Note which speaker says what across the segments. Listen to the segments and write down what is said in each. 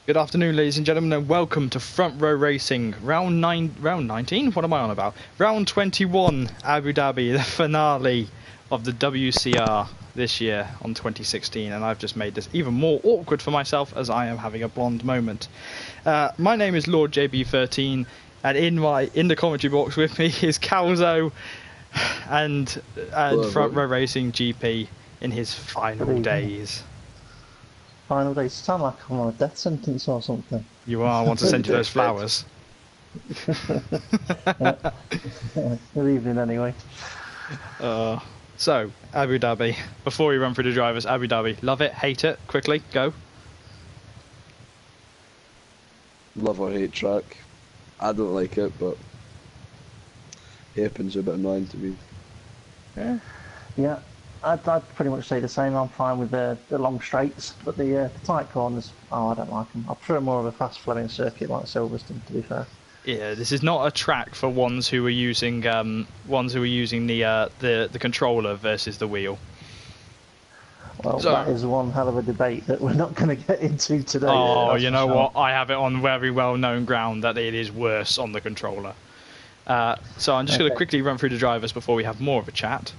Speaker 1: Good afternoon, ladies and gentlemen, and welcome to Front Row Racing, round 19? What am I on about? Round 21, Abu Dhabi, the finale of the WCR this year on 2016, and I've just made this even more awkward for myself as I am having a blonde moment. My name is Lord JB13, and in the commentary box with me is Calzo and Front Row Racing GP in his final days.
Speaker 2: Final day. Sound like I'm on a death sentence or something.
Speaker 1: You are. I want to send you those flowers.
Speaker 2: Good evening, anyway.
Speaker 1: So, Abu Dhabi. Before we run through the drivers, Abu Dhabi. Love it, hate it, quickly, go.
Speaker 3: Love or hate track. I don't like it, but hairpins are a bit annoying to me.
Speaker 2: Yeah. I'd pretty much say the same. I'm fine with the long straights, but the tight corners, I don't like them. I prefer more of a fast flowing circuit like Silverstone, to be fair.
Speaker 1: Yeah, this is not a track for ones who are using the controller versus the wheel.
Speaker 2: Well, that is one hell of a debate that we're not going to get into today.
Speaker 1: Oh, you know what? I have it on very well-known ground that it is worse on the controller. So I'm just going to quickly run through the drivers before we have more of a chat.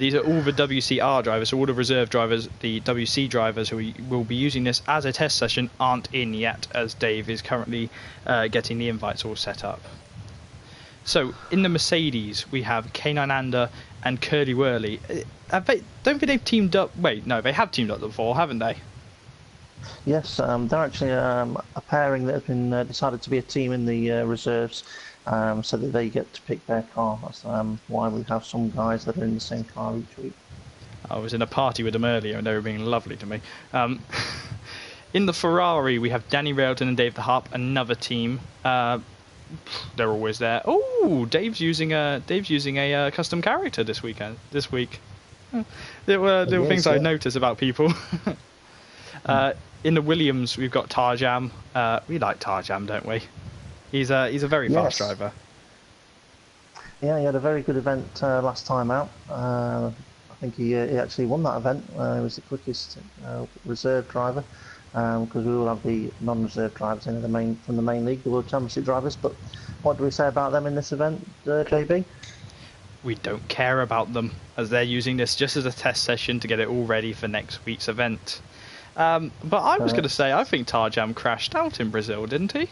Speaker 1: These are all the WCR drivers, so all the reserve drivers. The WC drivers who will be using this as a test session aren't in yet, as Dave is currently getting the invites all set up. So, in the Mercedes, we have K9 Ander and Curly Whirly. Don't think they've teamed up... Wait, no, they have teamed up before, haven't they?
Speaker 2: Yes, they're actually a pairing that has been decided to be a team in the reserves. So that they get to pick their car. That's why we have some guys that are in the same car each week. I
Speaker 1: was in a party with them earlier and they were being lovely to me. In the Ferrari, we have Danny Railton and Dave the Harp, another team. They're always there. Oh, Dave's using a custom character this week. There were little things I noticed about people. In the Williams, we've got Tarjam. We like Tarjam, don't we? He's a very fast driver.
Speaker 2: Yeah, he had a very good event last time out. I think he actually won that event. He was the quickest reserve driver because we all have the non-reserve drivers in from the main league, the World Championship drivers. But what do we say about them in this event, JB?
Speaker 1: We don't care about them, as they're using this just as a test session to get it all ready for next week's event. But I was going to say, I think Tarjam crashed out in Brazil, didn't he?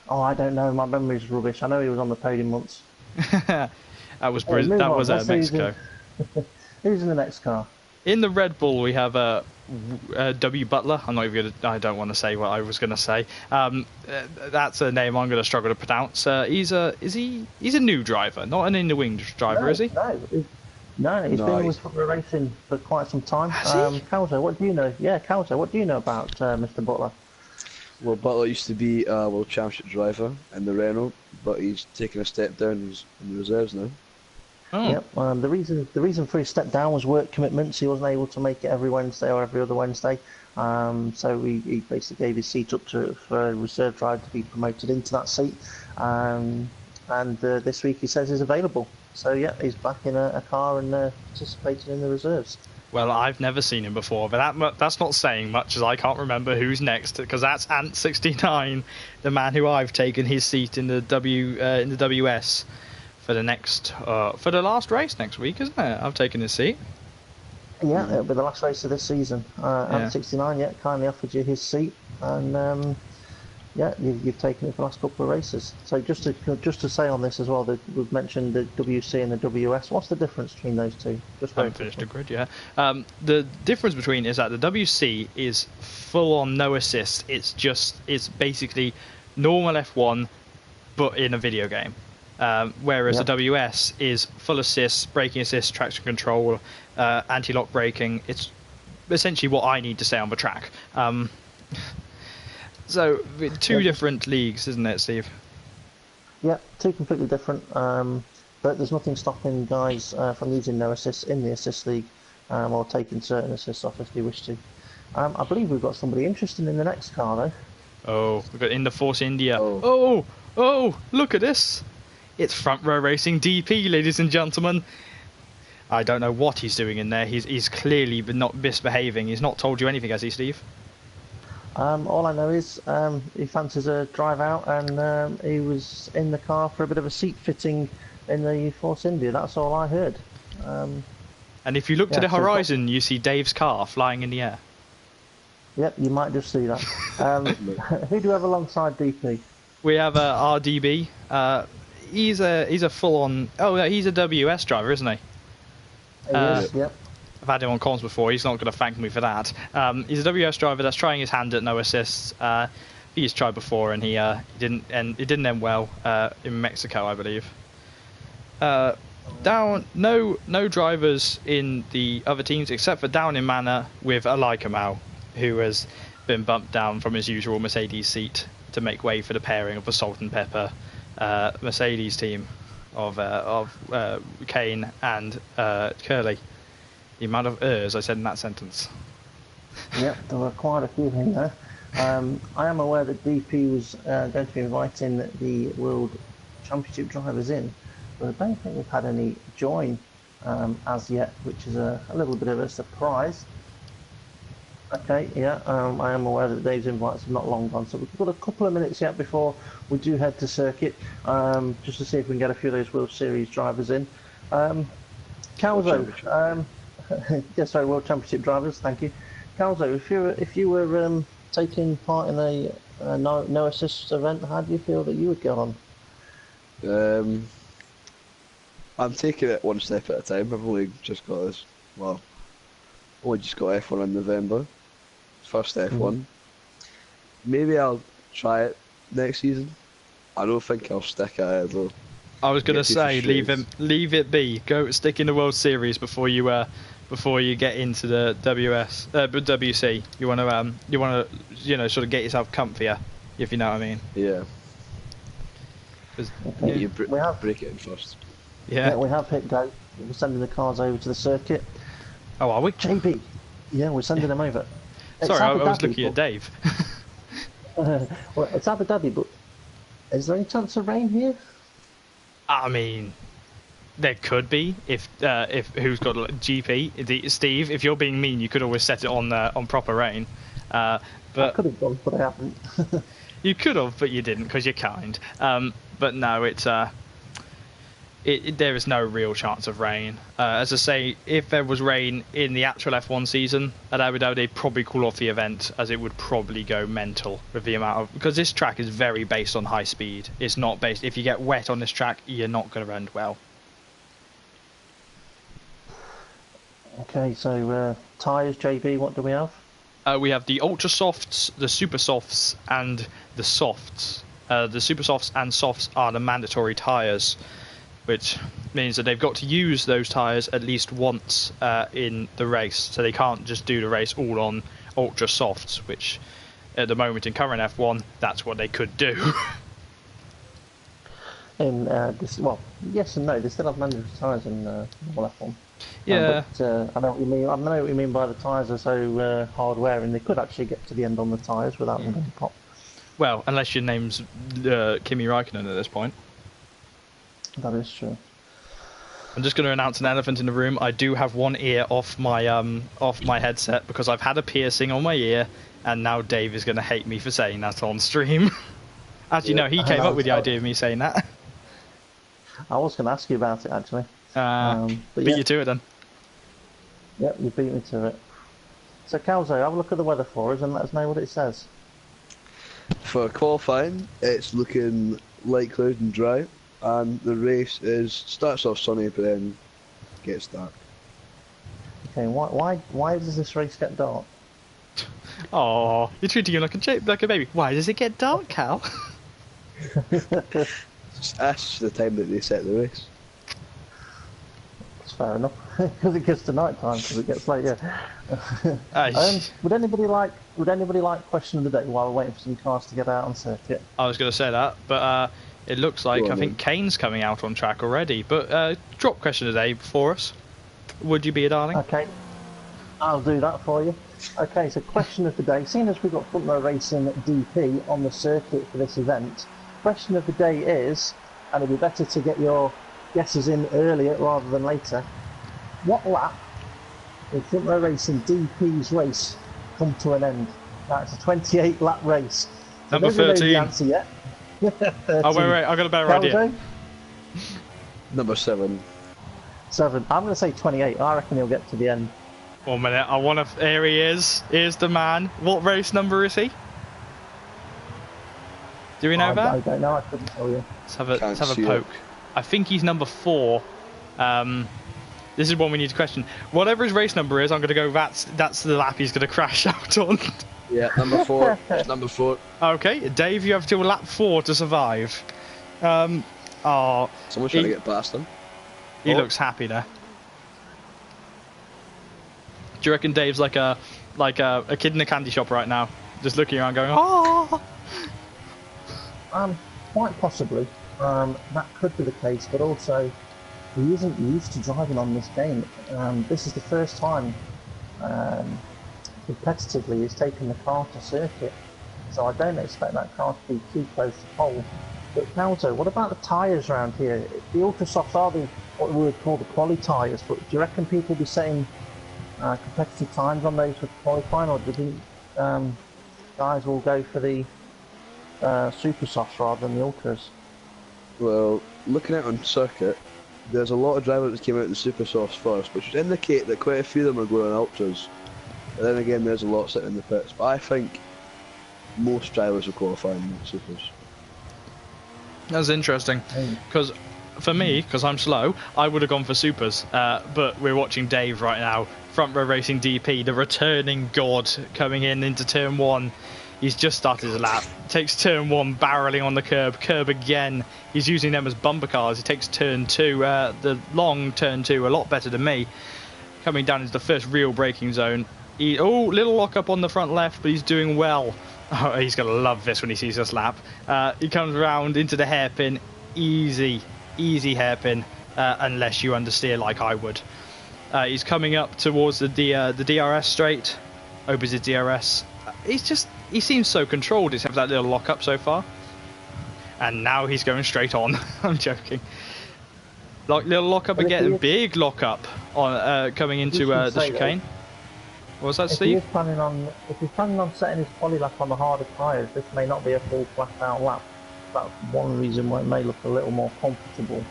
Speaker 2: Oh, I don't know. My memory's rubbish. I know he was on the podium once.
Speaker 1: That was Mexico.
Speaker 2: Who's in the next car?
Speaker 1: In the Red Bull, we have W. Butler. I don't want to say what I was going to say. That's a name I'm going to struggle to pronounce. He's a new driver, not an in-the-wing driver, is he?
Speaker 2: No, he's been with Front Row Racing for quite some time. Calzo, what do you know? Yeah, Calzo, what do you know about Mr. Butler?
Speaker 3: Well, Butler used to be a World Championship driver in the Renault, but he's taken a step down in the reserves now.
Speaker 1: Oh.
Speaker 2: Yep. The reason for his step down was work commitments. He wasn't able to make it every Wednesday or every other Wednesday, so he basically gave his seat up for a reserve driver to be promoted into that seat. And this week he says he's available. So yeah, he's back in a car and participating in the reserves.
Speaker 1: Well, I've never seen him before, but that's not saying much, as I can't remember who's next, because that's Ant69, the man who I've taken his seat in the WS for the last race next week, isn't it? I've taken his seat.
Speaker 2: Yeah, it'll be the last race of this season. Ant69, kindly offered you his seat, and you've taken it for the last couple of races. So just to say on this as well, that we've mentioned the WC and the WS. What's the difference between those two? Just
Speaker 1: I haven't finished the grid yet. The difference between is that the WC is full on no assist. It's basically normal F1, but in a video game. Whereas the WS is full assist, braking assist, traction control, anti-lock braking. It's essentially what I need to stay on the track. So, two different leagues, isn't it, Steve?
Speaker 2: Yeah, two completely different. But there's nothing stopping guys from using no assists in the assist league or taking certain assists off if they wish to. I believe we've got somebody interesting in the next car, though.
Speaker 1: Oh, we've got In the Force India. Oh, look at this. It's Front Row Racing DP, ladies and gentlemen. I don't know what he's doing in there. He's clearly not misbehaving. He's not told you anything, has he, Steve?
Speaker 2: All I know is he fancies a drive out, and he was in the car for a bit of a seat fitting in the Force India. That's all I heard.
Speaker 1: And if you look to
Speaker 2: Yeah,
Speaker 1: the
Speaker 2: so-
Speaker 1: horizon, you see Dave's car flying in the air.
Speaker 2: Yep, you might just see that. Who do you have alongside DP?
Speaker 1: We have RDB. He's a full-on. Oh, yeah, he's a WS driver, isn't he?
Speaker 2: He is, yep.
Speaker 1: I've had him on comms before. He's not going to thank me for that. He's a WS driver that's trying his hand at no assists. He's tried before, and he didn't, and it didn't end well in Mexico, I believe. Down, no drivers in the other teams except for down in Manor with Alai Kamal, who has been bumped down from his usual Mercedes seat to make way for the pairing of the Salt and Pepper Mercedes team of Kane and Curly. The amount of ers I said in that sentence.
Speaker 2: Yep, there were quite a few in there. I am aware that DP was going to be inviting the World Championship drivers in, but I don't think we've had any join as yet, which is a little bit of a surprise. Okay, yeah, I am aware that Dave's invites have not long gone, so we've got a couple of minutes yet before we do head to circuit, just to see if we can get a few of those World Series drivers in. Calzo, yeah, sorry, World Championship drivers, thank you. Calzo, if you were taking part in a no assist event, how do you feel that you would get on?
Speaker 3: I'm taking it one step at a time. I've only just got this. Well, only just got F1 in November. First F1. Maybe I'll try it next season. I don't think I'll stick at it though.
Speaker 1: I was going to
Speaker 3: Get
Speaker 1: say,
Speaker 3: people
Speaker 1: leave it be. Go stick in the World Series before you get into the WC. You want to sort of get yourself comfier, if you know what I mean.
Speaker 3: Yeah.
Speaker 2: Okay.
Speaker 3: You
Speaker 2: We have-
Speaker 3: break it in first.
Speaker 1: Yeah.
Speaker 2: We have hit go. We're sending the cars over to the circuit.
Speaker 1: Oh, are we?
Speaker 2: JB, yeah, we're sending them over. It's
Speaker 1: Sorry, I
Speaker 2: Abu
Speaker 1: was
Speaker 2: Dhabi,
Speaker 1: looking at Dave.
Speaker 2: well, it's Abu Dhabi, but is there any chance of rain here?
Speaker 1: I mean, there could be if who's got GP Steve. If you're being mean, you could always set it on proper rain.
Speaker 2: I
Speaker 1: But
Speaker 2: could have done, but I haven't.
Speaker 1: you could have, but you didn't because you're kind. But no, there is no real chance of rain. As I say, if there was rain in the actual F1 season at Abu Dhabi, they'd probably call off the event, as it would probably go mental with the amount of, because this track is very based on high speed. It's not based, if you get wet on this track, you're not going to run well.
Speaker 2: Okay, so tyres, JB, what do we have?
Speaker 1: We have the ultra softs, the super softs, and the softs. The super softs and softs are the mandatory tyres, which means that they've got to use those tyres at least once in the race. So they can't just do the race all on ultra softs, which at the moment in current F1, that's what they could do.
Speaker 2: In well, yes and no. They still have mandatory tyres in normal F1.
Speaker 1: Yeah.
Speaker 2: But, I know what you mean. I know what you mean by the tyres are so hard wearing. They could actually get to the end on the tyres without them getting popped.
Speaker 1: Well, unless your name's Kimi Räikkönen at this point.
Speaker 2: That is true.
Speaker 1: I'm just going to announce an elephant in the room. I do have one ear off my headset because I've had a piercing on my ear, and now Dave is going to hate me for saying that on stream. As you know, he came up with the idea of me saying that.
Speaker 2: I was going to ask you about it actually.
Speaker 1: Beat you to it then.
Speaker 2: Yep, you beat me to it. So Calzo, have a look at the weather for us and let us know what it says.
Speaker 3: For qualifying, it's looking light cloud and dry, and the race starts off sunny but then gets dark.
Speaker 2: Okay, why does this race get dark?
Speaker 1: Oh, you're treating him like a baby. Why does it get dark, Cal?
Speaker 3: That's the time that they set the race.
Speaker 2: That's fair enough, because it gets to night time, because it gets later.
Speaker 1: I
Speaker 2: Would anybody like question of the day while we're waiting for some cars to get out on circuit?
Speaker 1: was going to say that, but it looks like
Speaker 3: Go on,
Speaker 1: I think Kane's coming out on track already. But drop question of the day for us. Would you be a darling?
Speaker 2: Okay, I'll do that for you. Okay, so question of the day. Seeing as we've got front row racing at DP on the circuit for this event, question of the day is, and it'd be better to get your guesses in earlier rather than later, what lap in front row racing DP's race come to an end? That's a 28 lap race. So
Speaker 1: Number
Speaker 2: nobody knows
Speaker 1: 13.
Speaker 2: the answer yet. 13.
Speaker 1: Oh, wait, I got a better idea.
Speaker 2: Caldo?
Speaker 3: Number 7.
Speaker 2: 7. I'm going to say 28. I reckon he'll get to the end.
Speaker 1: 1 minute, I want to... Here he is. Here's the man. What race number is he? Do we know
Speaker 2: I
Speaker 1: that?
Speaker 2: don't know. I couldn't tell you.
Speaker 1: Let's have a
Speaker 3: See
Speaker 1: poke. I think he's number 4. This is one we need to question. Whatever his race number is, I'm going to go, that's the lap he's going to crash out on.
Speaker 3: Yeah, number 4. It's number 4.
Speaker 1: Okay, Dave, you have till lap 4 to survive.
Speaker 3: Someone's trying to get past him.
Speaker 1: He looks happy there. Do you reckon Dave's like a kid in a candy shop right now, just looking around going, oh?
Speaker 2: Quite possibly. That could be the case, but also he isn't used to driving on this game. This is the first time competitively he's taken the car to circuit, so I don't expect that car to be too close to pole. But Calzo, what about the tyres around here? The Ultrasofts are what we would call the quali tyres, but do you reckon people will be setting competitive times on those for qualifying, or do you think guys will go for the super softs rather than the ultras?
Speaker 3: Well, looking at it on circuit, there's a lot of drivers that came out in the super softs first, which would indicate that quite a few of them are going on ultras. But then again, there's a lot sitting in the pits. But I think most drivers will qualify in the supers.
Speaker 1: That's interesting, because for me, because I'm slow, I would have gone for supers. But we're watching Dave right now, front row racing DP, the returning god, coming into turn 1. He's just started his lap, takes turn 1, barreling on the curb again. He's using them as bumper cars. He takes turn 2, the long turn 2, a lot better than me. Coming down into the first real braking zone. Little lock up on the front left, but he's doing well. Oh, he's going to love this when he sees this lap. He comes around into the hairpin. Easy hairpin, unless you understeer like I would. He's coming up towards the DRS straight, opens his DRS. He seems so controlled, except for that little lock up so far. And now he's going straight on. I'm joking. Little lock up again, big lock up on coming into the chicane. What was that, Steve?
Speaker 2: If he's planning on setting his poly lap on the harder tyres, this may not be a full flat out lap. That's one reason why it may look a little more comfortable.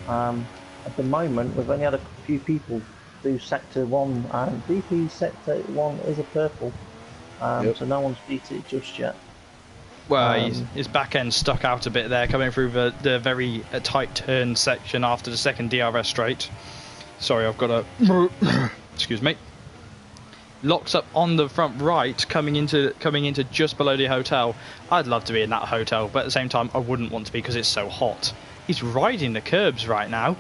Speaker 2: At the moment, we've only had a few people do sector 1, and DP sector 1 is a purple, so no one's beat it just yet.
Speaker 1: Well, his back end stuck out a bit there, coming through the very tight turn section after the second DRS straight. Sorry, I've got a... Excuse me. Locks up on the front right, coming into just below the hotel. I'd love to be in that hotel, but at the same time, I wouldn't want to be because it's so hot. He's riding the curbs right now,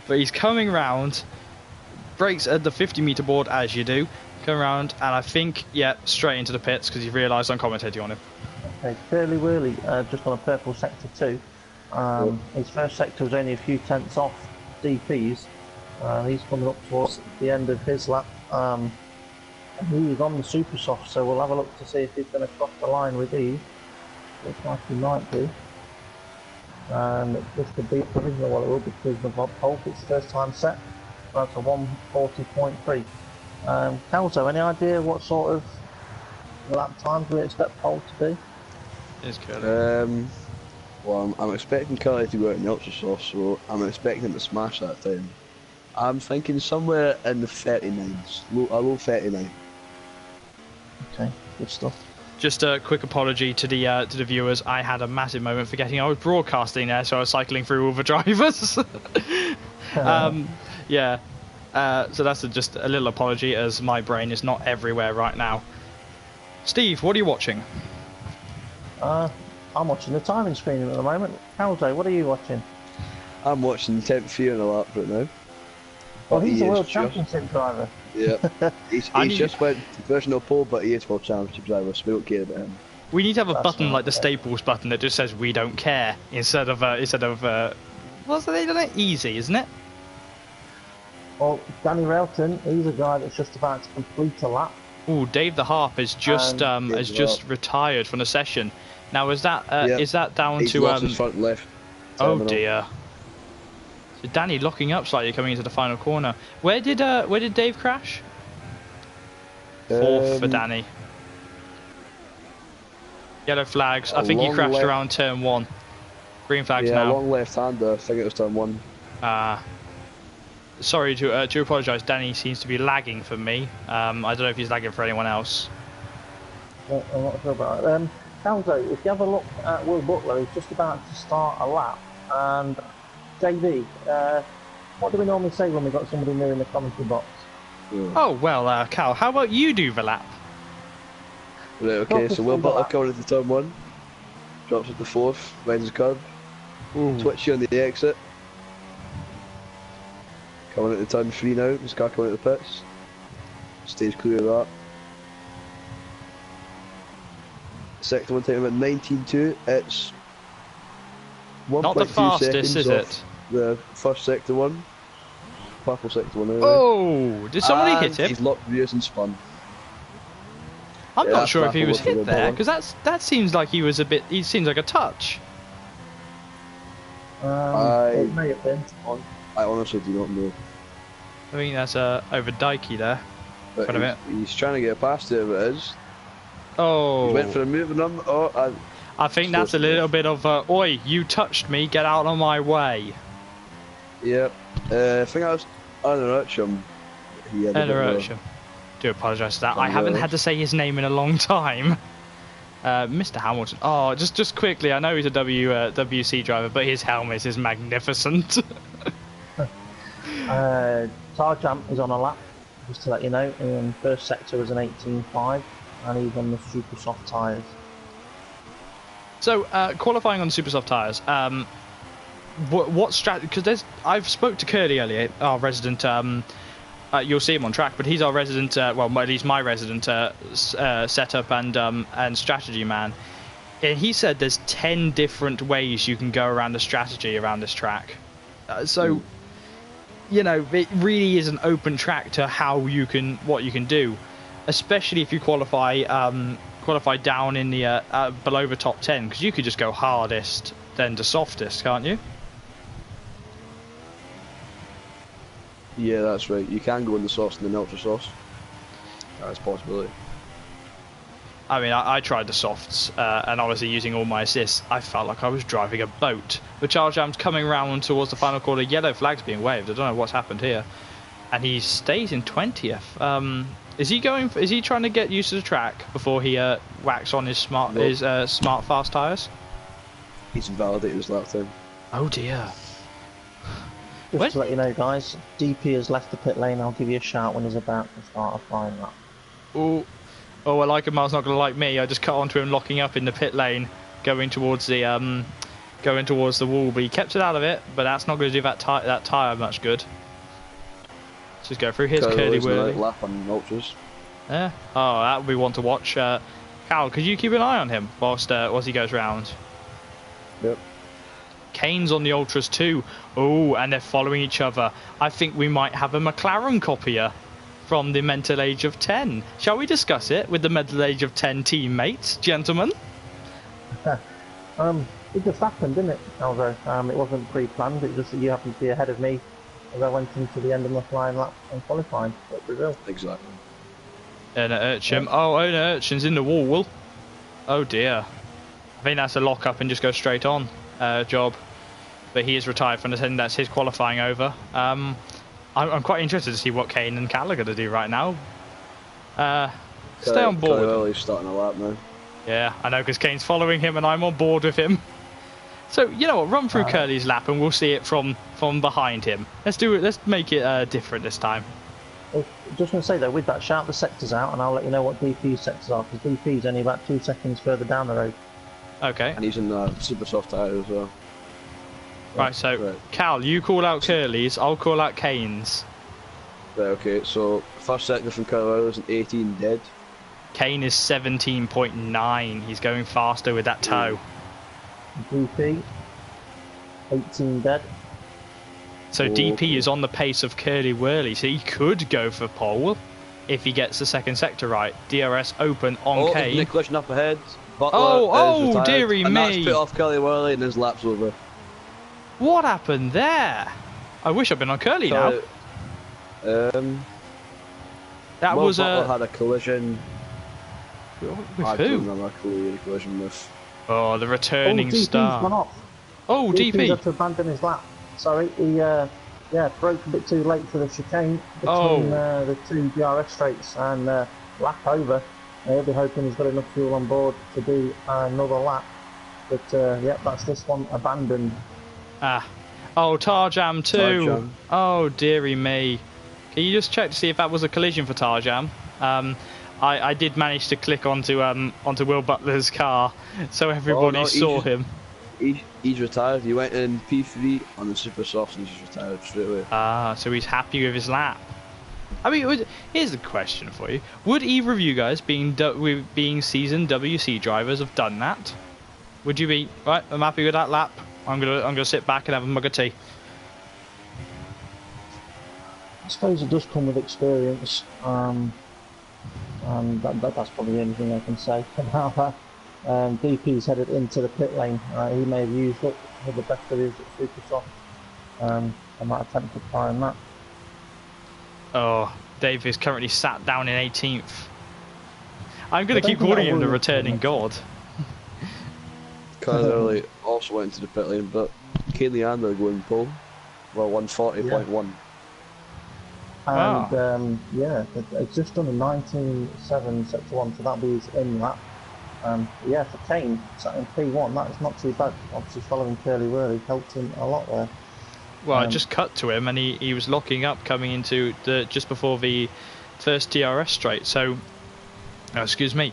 Speaker 1: but he's coming round, brakes at the 50-meter board as you do, come around, and I think, straight into the pits because he realised I'm commentating on him.
Speaker 2: Okay, Curly Whirly, just on a purple sector 2. His first sector was only a few tenths off DP's. He's coming up towards the end of his lap. He is on the super soft, so we'll have a look to see if he's going to cross the line with these. Looks like he might do. This could be provisional, well it will be provisional pole. It's first time set. That's a 140.3. Calzo, any idea what sort of lap times we expect pole to be?
Speaker 1: It's Curly.
Speaker 3: Well, I'm expecting Curly to go out in the ultra soft, so I'm expecting him to smash that time. I'm thinking somewhere in the 39s, a low 39.
Speaker 2: Okay, good stuff.
Speaker 1: Just a quick apology to the viewers. I had a massive moment forgetting I was broadcasting there, so I was cycling through all the drivers. So that's just a little apology, as my brain is not everywhere right now. Steve, what are you watching?
Speaker 2: I'm watching the timing screen at the moment. Calzo, what are you watching?
Speaker 3: I'm watching 10th Fear in a lap right now.
Speaker 2: Well, he's a World Championship driver.
Speaker 3: Yeah, he's just went to personal pole, but he is World Championship driver, so we don't care about him.
Speaker 1: We need to have a button like the Staples button that just says "We don't care" instead of what's the name of it? Easy, isn't it?
Speaker 2: Well, Danny Railton, he's a guy that's just about to complete a lap.
Speaker 1: Oh, Dave the Harp has just retired from the session. Now is that down
Speaker 3: he's
Speaker 1: to
Speaker 3: lost his front left terminal.
Speaker 1: Oh dear. So Danny locking up slightly coming into the final corner. Where did Dave crash? Fourth for Danny. Yellow flags. I think you crashed around turn 1. Green flags now.
Speaker 3: Yeah, long left-hander. I think it was turn 1.
Speaker 1: Sorry to apologise. Danny seems to be lagging for me. I don't know if he's lagging for anyone else.
Speaker 2: Well, I'm not sure about it. Calzo, if you have a look at Will Butler, he's just about to start a lap. And JV, what do we normally say when we've got somebody new in the commentary box?
Speaker 3: Yeah.
Speaker 1: Oh, well, Cal, how about you do the lap?
Speaker 3: Right, okay, so Will Butler coming into turn 1. Drops at the 4th, finds his curb. Twitchy on the exit. Coming into turn 3 now, his car coming into the pits. Stays clear of that. Sector 1 taking about 19.2. It's 1.2
Speaker 1: Not the fastest, is
Speaker 3: off
Speaker 1: it?
Speaker 3: The first sector 1. Purple sector 1 anyway.
Speaker 1: Oh, did somebody hit him?
Speaker 3: He's locked rears and spun.
Speaker 1: I'm
Speaker 3: Yeah,
Speaker 1: not sure if
Speaker 3: that's
Speaker 1: he was
Speaker 3: Will
Speaker 1: hit there,
Speaker 3: Butler.
Speaker 1: because that seems like he was a bit. He seems like a touch.
Speaker 2: It may have been.
Speaker 3: I honestly do not know.
Speaker 1: I think that's over Dikey there.
Speaker 3: But
Speaker 1: Quite a bit.
Speaker 3: he's trying to get past it, but it is.
Speaker 1: Oh,
Speaker 3: He went for a move and
Speaker 1: I think that's a little bit of oi, you touched me, get out of my way.
Speaker 3: Yep. I think I was Unerchum.
Speaker 1: Unerchum. Do apologise for that. I haven't had to say his name in a long time. Mr. Hamilton. Oh, just quickly, I know he's a WC driver, but his helmet is magnificent.
Speaker 2: Tarjamp is on a lap, just to let you know. In first sector was an 18.5, and he's on the super soft tyres.
Speaker 1: So, qualifying on super soft tyres. What strategy? Because I've spoke to Curly earlier, our resident. You'll see him on track, but he's our resident. Well, at least my resident setup and strategy man. And he said there's 10 different ways you can go around the strategy around this track. So, you know, it really is an open track to what you can do, especially if you qualify down in the below the top 10, because you could just go hardest then to softest, can't you?
Speaker 3: Yeah, that's right. You can go in the sauce and the ultra sauce. That's a possibility.
Speaker 1: I mean, I tried the softs, and obviously using all my assists, I felt like I was driving a boat. The Charles Jam's coming round towards the final corner, yellow flag's being waved. I don't know what's happened here. And he stays in 20th. Is he trying to get used to the track before he whacks on his smart fast tyres?
Speaker 3: He's invalidated his lap time.
Speaker 1: Oh dear.
Speaker 2: Just to let you know, guys, DP has left the pit lane. I'll give you a shout when he's about to start a flying lap.
Speaker 1: Oh, I like him. Miles not going to like me. I just cut onto him, locking up in the pit lane, going towards the wall. But he kept it out of it. But that's not going to do that tyre much good. Let's just go through. Here's Curly Whirly.
Speaker 3: Lap on ultras.
Speaker 1: Yeah. Oh, that would be one to watch. Cal, could you keep an eye on him whilst he goes round?
Speaker 3: Yep.
Speaker 1: Kane's on the ultras too. Oh, and they're following each other. I think we might have a McLaren copier from the mental age of 10. Shall we discuss it with the mental age of 10 teammates, gentlemen?
Speaker 2: It just happened, didn't it, Alvo? It wasn't pre-planned. It just you happened to be ahead of me as I went into the end of my flying lap and qualifying at Brazil.
Speaker 3: Exactly.
Speaker 1: Unerchum. Yeah. Oh, Unerchum's in the wall. Oh dear. I think that's a lock up and just go straight on job. But he is retired from the 10. That's his qualifying over. I'm quite interested to see what Kane and Cal are going to do right now. Stay on board.
Speaker 3: He's starting a lap now.
Speaker 1: Yeah, I know, because Kane's following him and I'm on board with him. So, you know what, run through Curly's lap and we'll see it from behind him. Let's do it. Let's make it different this time.
Speaker 2: Well, just going to say though, with that, shout the sectors out and I'll let you know what DP's sectors are, because DP's only about 2 seconds further down the road.
Speaker 1: Okay.
Speaker 3: And he's in the super soft tyre as well.
Speaker 1: Right, so Cal, you call out Curly's, I'll call out Kane's.
Speaker 3: Right, okay, so first sector from Carlisle is an 18 dead.
Speaker 1: Kane is 17.9. He's going faster with that toe.
Speaker 2: DP, 18 dead.
Speaker 1: So DP is on the pace of Curly Whirly, so he could go for pole if he gets the second sector right. DRS open on Kane.
Speaker 3: Nick collision up ahead. Butler
Speaker 1: Oh, dearie
Speaker 3: and
Speaker 1: me.
Speaker 3: that's put off Curly Whirly and his lap's over.
Speaker 1: What happened there? I wish I'd been on Curly now.
Speaker 3: Butler
Speaker 1: That
Speaker 3: had a collision
Speaker 1: With
Speaker 3: I
Speaker 1: who?
Speaker 3: don't remember who he had a collision with.
Speaker 1: Oh, the returning
Speaker 2: DP's gone
Speaker 1: star.
Speaker 2: off.
Speaker 1: Oh,
Speaker 2: DP's
Speaker 1: DP.
Speaker 2: had to abandon his lap. Sorry, he broke a bit too late for the chicane
Speaker 1: Oh.
Speaker 2: between the two DRS straights and lap over. He'll be hoping he's got enough fuel on board to do another lap. But yeah, that's this one abandoned.
Speaker 1: Ah. Oh, Tarjam too.
Speaker 3: Tarjam.
Speaker 1: Oh, dearie me. Can you just check to see if that was a collision for Tarjam? I did manage to click onto Will Butler's car, so everybody saw him.
Speaker 3: He's retired. He went in P3 on the super soft and he's retired straight away.
Speaker 1: Ah, so he's happy with his lap. I mean, here's the question for you: would either of you guys, being seasoned WC drivers, have done that? Would you be right? I'm happy with that lap. I'm gonna sit back and have a mug of tea.
Speaker 2: I suppose it does come with experience. That's probably the only thing I can say about that. DP's headed into the pit lane. He may have used up with the best of his super soft. I might attempt to try on that.
Speaker 1: Oh, Dave is currently sat down in 18th. I'm going to keep calling him the returning god.
Speaker 3: Kyle Early also went into the pit lane, but Kane Leander going pole. Well, 140.1.
Speaker 2: And
Speaker 1: Wow.
Speaker 2: yeah, it's just done a 19.7 sector 1, so that'll be his in lap. Yeah, for Kane, sat in P1, that is not too bad. Obviously, following Curly Whirly helped him a lot there.
Speaker 1: Well, I just cut to him, and he was locking up coming into just before the first DRS straight. So, excuse me,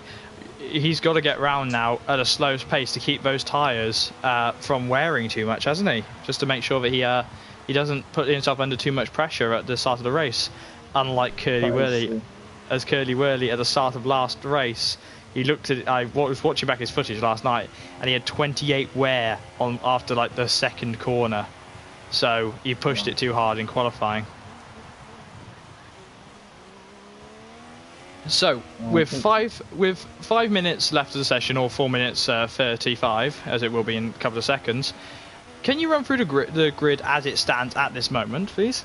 Speaker 1: he's got to get round now at a slow pace to keep those tyres from wearing too much, hasn't he? Just to make sure that he doesn't put himself under too much pressure at the start of the race. Unlike Curly Whirly, as Curly Whirly at the start of last race, he looked at. I was watching back his footage last night, and he had 28 wear on after like the second corner. So he pushed it too hard in qualifying. So with 5 minutes left of the session, or 4 minutes 35, as it will be in a couple of seconds, can you run through the grid as it stands at this moment, please?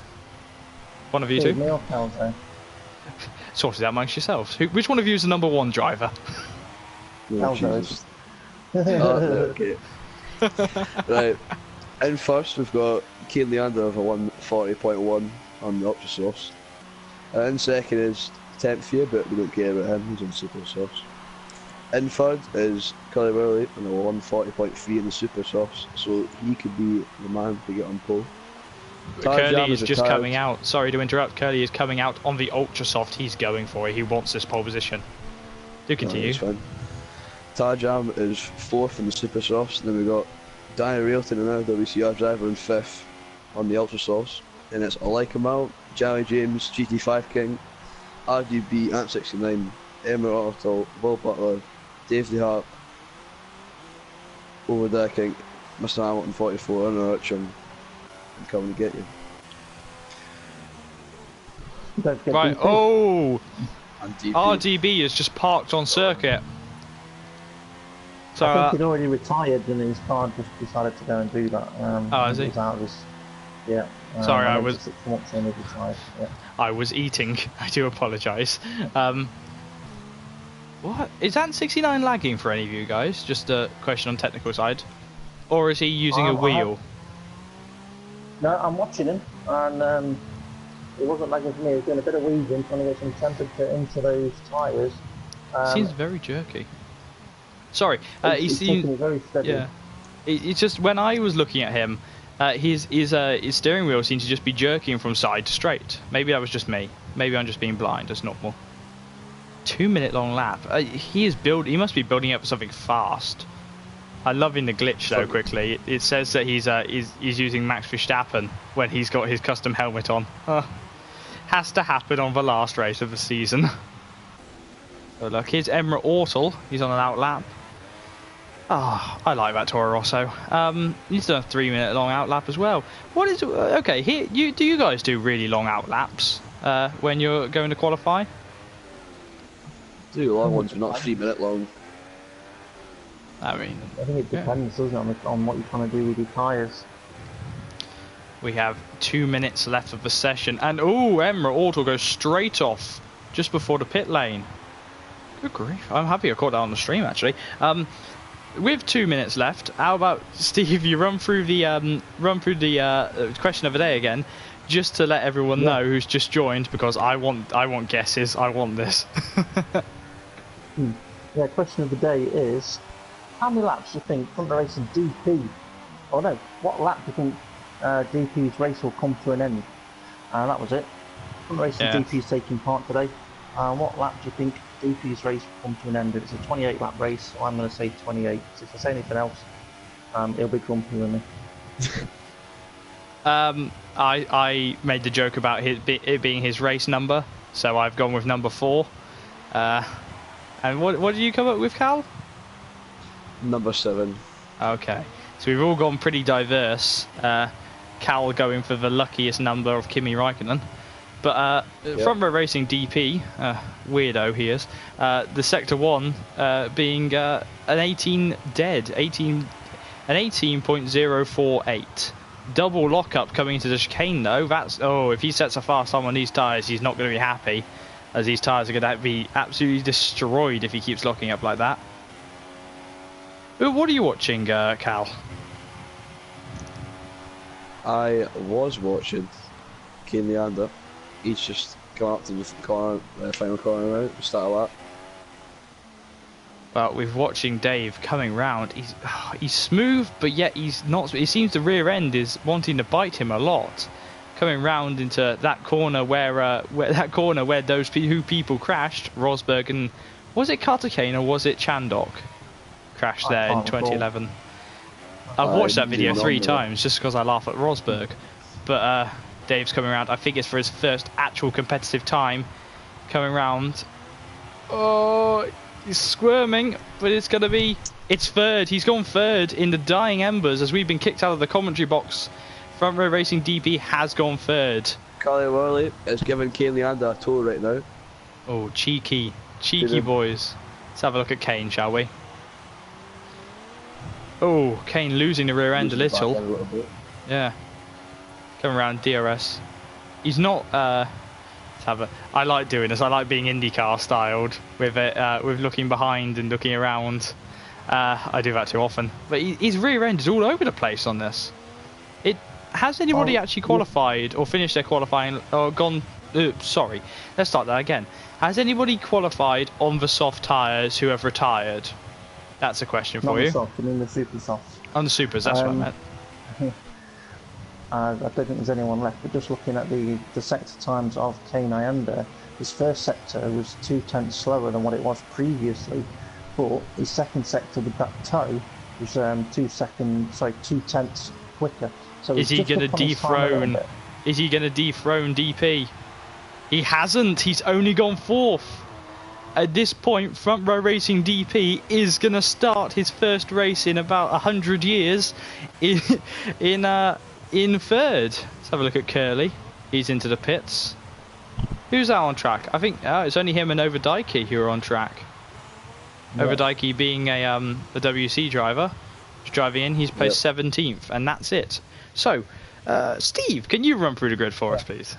Speaker 1: One of you two. Sort it out amongst yourselves. Which one of you is the number one driver?
Speaker 3: Oh, Jesus. Okay. Right. In first, we've got Kane Leander of a 140.1 on the Ultra Softs. In second is 10th year, but we don't care about him, he's on Super Softs. In third is Curly Whirly on a 140.3 in the Super Softs, so he could be the man to get on pole.
Speaker 1: Curly is just coming out. Sorry to interrupt. Curly is coming out on the Ultra Soft. He's going for it. He wants this pole position. Do continue.
Speaker 3: No, Tarjam is fourth in the Super Softs. Then we got Danny Railton, another WCR driver, in fifth on the Ultra Softs. And it's Alika Mount, Jally James, GT5 King, RDB, Ant69, Emma Ortal, Will Butler, Dave DeHart, Overdecking, Mr. Hamilton 44, and Richard. Coming to get you.
Speaker 1: Right, oh!
Speaker 3: And DP.
Speaker 1: RDB is just parked on circuit. So,
Speaker 2: I think he'd already retired and his car just decided to go and do that.
Speaker 1: Oh, is he?
Speaker 2: Was out of his, yeah.
Speaker 1: Sorry, I was...
Speaker 2: Yeah.
Speaker 1: I was eating. I do apologise. What? Is Ant69 lagging for any of you guys? Just a question on technical side. Or is he using a wheel?
Speaker 2: No, I'm watching him, and it wasn't lagging for me. He was doing a bit of weaving, trying to get some temperature into those tyres.
Speaker 1: Seems very jerky. Sorry, he
Speaker 2: seems very steady.
Speaker 1: Yeah, it's just when I was looking at him, his steering wheel seemed to just be jerking from side to straight. Maybe that was just me. Maybe I'm just being blind. As normal. 2 minute long lap. He must be building up for something fast. I'm loving the glitch though. Quickly, it says that he's using Max Verstappen when he's got his custom helmet on. Has to happen on the last race of the season. Oh look, here's Emma Ortal. He's on an out lap. I like that Toro Rosso. He's done a 3 minute long out lap as well. What is okay? Here, do you guys do really long out laps when you're going to qualify?
Speaker 3: Do long ones, but not 3 minute long.
Speaker 1: I mean,
Speaker 2: I think it depends, doesn't it, on what you're trying to do with your tyres.
Speaker 1: We have 2 minutes left of the session, and Emma Ortal goes straight off just before the pit lane. Good grief. I'm happy I caught that on the stream, actually. With 2 minutes left, how about, Steve, you run through the question of the day again, just to let everyone know who's just joined, because I want guesses. I want this.
Speaker 2: Yeah, question of the day is, how many laps do you think front racing DP, or no, what lap do you think DP's race will come to an end? That was it. Front racing DP is taking part today. What lap do you think DP's race will come to an end? It's a 28 lap race, so I'm going to say 28. So if I say anything else, it'll be grumpy with me.
Speaker 1: I made the joke about it being his race number, so I've gone with number 4. And what did you come up with, Cal?
Speaker 3: Number 7.
Speaker 1: Okay, so we've all gone pretty diverse. Cal going for the luckiest number of Kimi Raikkonen. But Front Row Racing DP, weirdo he is, the Sector 1 being an 18 dead, an 18.048. Double lockup coming into the chicane though. That's, if he sets a fast time on these tyres, he's not going to be happy, as these tyres are going to be absolutely destroyed if he keeps locking up like that. What are you watching, Cal?
Speaker 3: I was watching Kane Leander. He's just come up to the final corner now, start a lap.
Speaker 1: Well, with watching Dave coming round, he's smooth, but yet he's not. It seems the rear end is wanting to bite him a lot. Coming round into that corner where those people crashed, Rosberg and was it Carter-Kane or was it Chandok crashed there in 2011? I've watched that video 3 times just because I laugh at Rosberg, but Dave's coming around. I think it's for his first actual competitive time coming round. Oh, he's squirming, but it's third. He's gone third in the dying embers as we've been kicked out of the commentary box. Front Row Racing DP has gone third.
Speaker 3: Carly Worley is giving Kane Leander a tow right now.
Speaker 1: Oh, cheeky boys. Let's have a look at Kane, shall we? Oh, Kane losing the rear end a little. Yeah. Coming around DRS. He's not. I like doing this. I like being IndyCar styled with it, with looking behind and looking around. I do that too often. But his rear end is all over the place on this. Has anybody actually qualified or finished their qualifying or gone? Sorry, let's start that again. Has anybody qualified on the soft tyres who have retired? That's a question for you.
Speaker 2: Not the soft, I mean the super soft.
Speaker 1: On the supers, that's what I meant.
Speaker 2: I don't think there's anyone left, but just looking at the sector times of Kane Leander, his first sector was 2/10 slower than what it was previously, but his second sector with that toe was 2 tenths quicker. So
Speaker 1: is he going to dethrone? Is he going to dethrone DP? He hasn't. He's only gone 4th. At this point, Front Row Racing DP is going to start his first race in about 100 years in 3rd. Let's have a look at Curly. He's into the pits. Who's that on track? I think it's only him and Overdikey who are on track. Yeah. Overdikey being a WC driver. He's driving in. He's placed 17th, and that's it. So, Steve, can you run through the grid for us, please?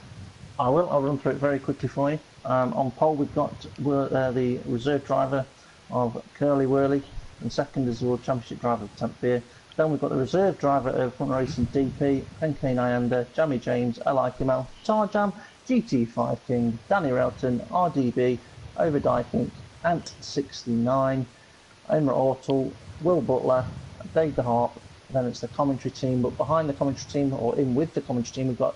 Speaker 2: I will. I'll run through it very quickly for you. On pole, we've got the reserve driver of Curly Worley, and second is the World Championship driver of 10th year. Then we've got the reserve driver of Front Racing DP, Kane Leander, Jamie James, Eli Kimmel, Tarjam, GT5 King, Danny Relton, RDB, Overdyking, Ant69, Emma Ortle, Will Butler, Dave DeHarp. Then it's the commentary team, but behind the commentary team, or in with the commentary team, we've got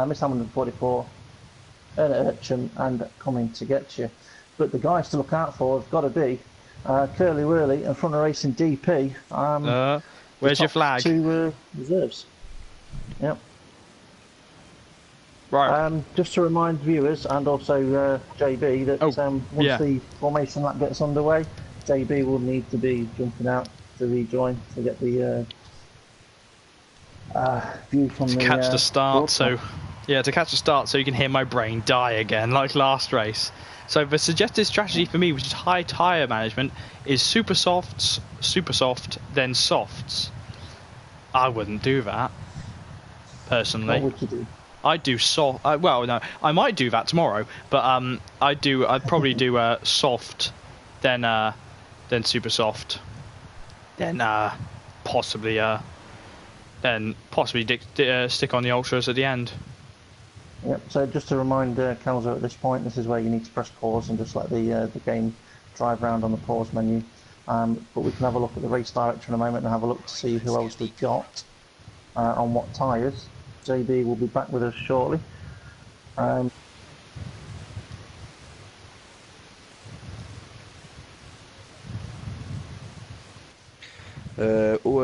Speaker 2: Miss Hamilton 44, Erna Urchin, and Coming to Get You. But the guys to look out for have got to be Curly Worley and Front Racing DP.
Speaker 1: Where's your flag?
Speaker 2: 2 reserves. Yep.
Speaker 1: Right.
Speaker 2: Just to remind viewers and also JB that once the formation lap gets underway, JB will need to be jumping out to rejoin to get the view from the
Speaker 1: catch the start. To catch the start, so you can hear my brain die again, like last race. So the suggested strategy for me, which is high tyre management, is super soft, then softs. I wouldn't do that, personally.
Speaker 2: What would you do?
Speaker 1: I'd do soft. Well, no, I might do that tomorrow, but I'd probably do soft then super soft, then possibly stick on the ultras at the end.
Speaker 2: Yep. So just to remind Calzo at this point, this is where you need to press pause and just let the game drive round on the pause menu. But we can have a look at the race director in a moment and have a look to see who else we've got on what tyres. JB will be back with us shortly.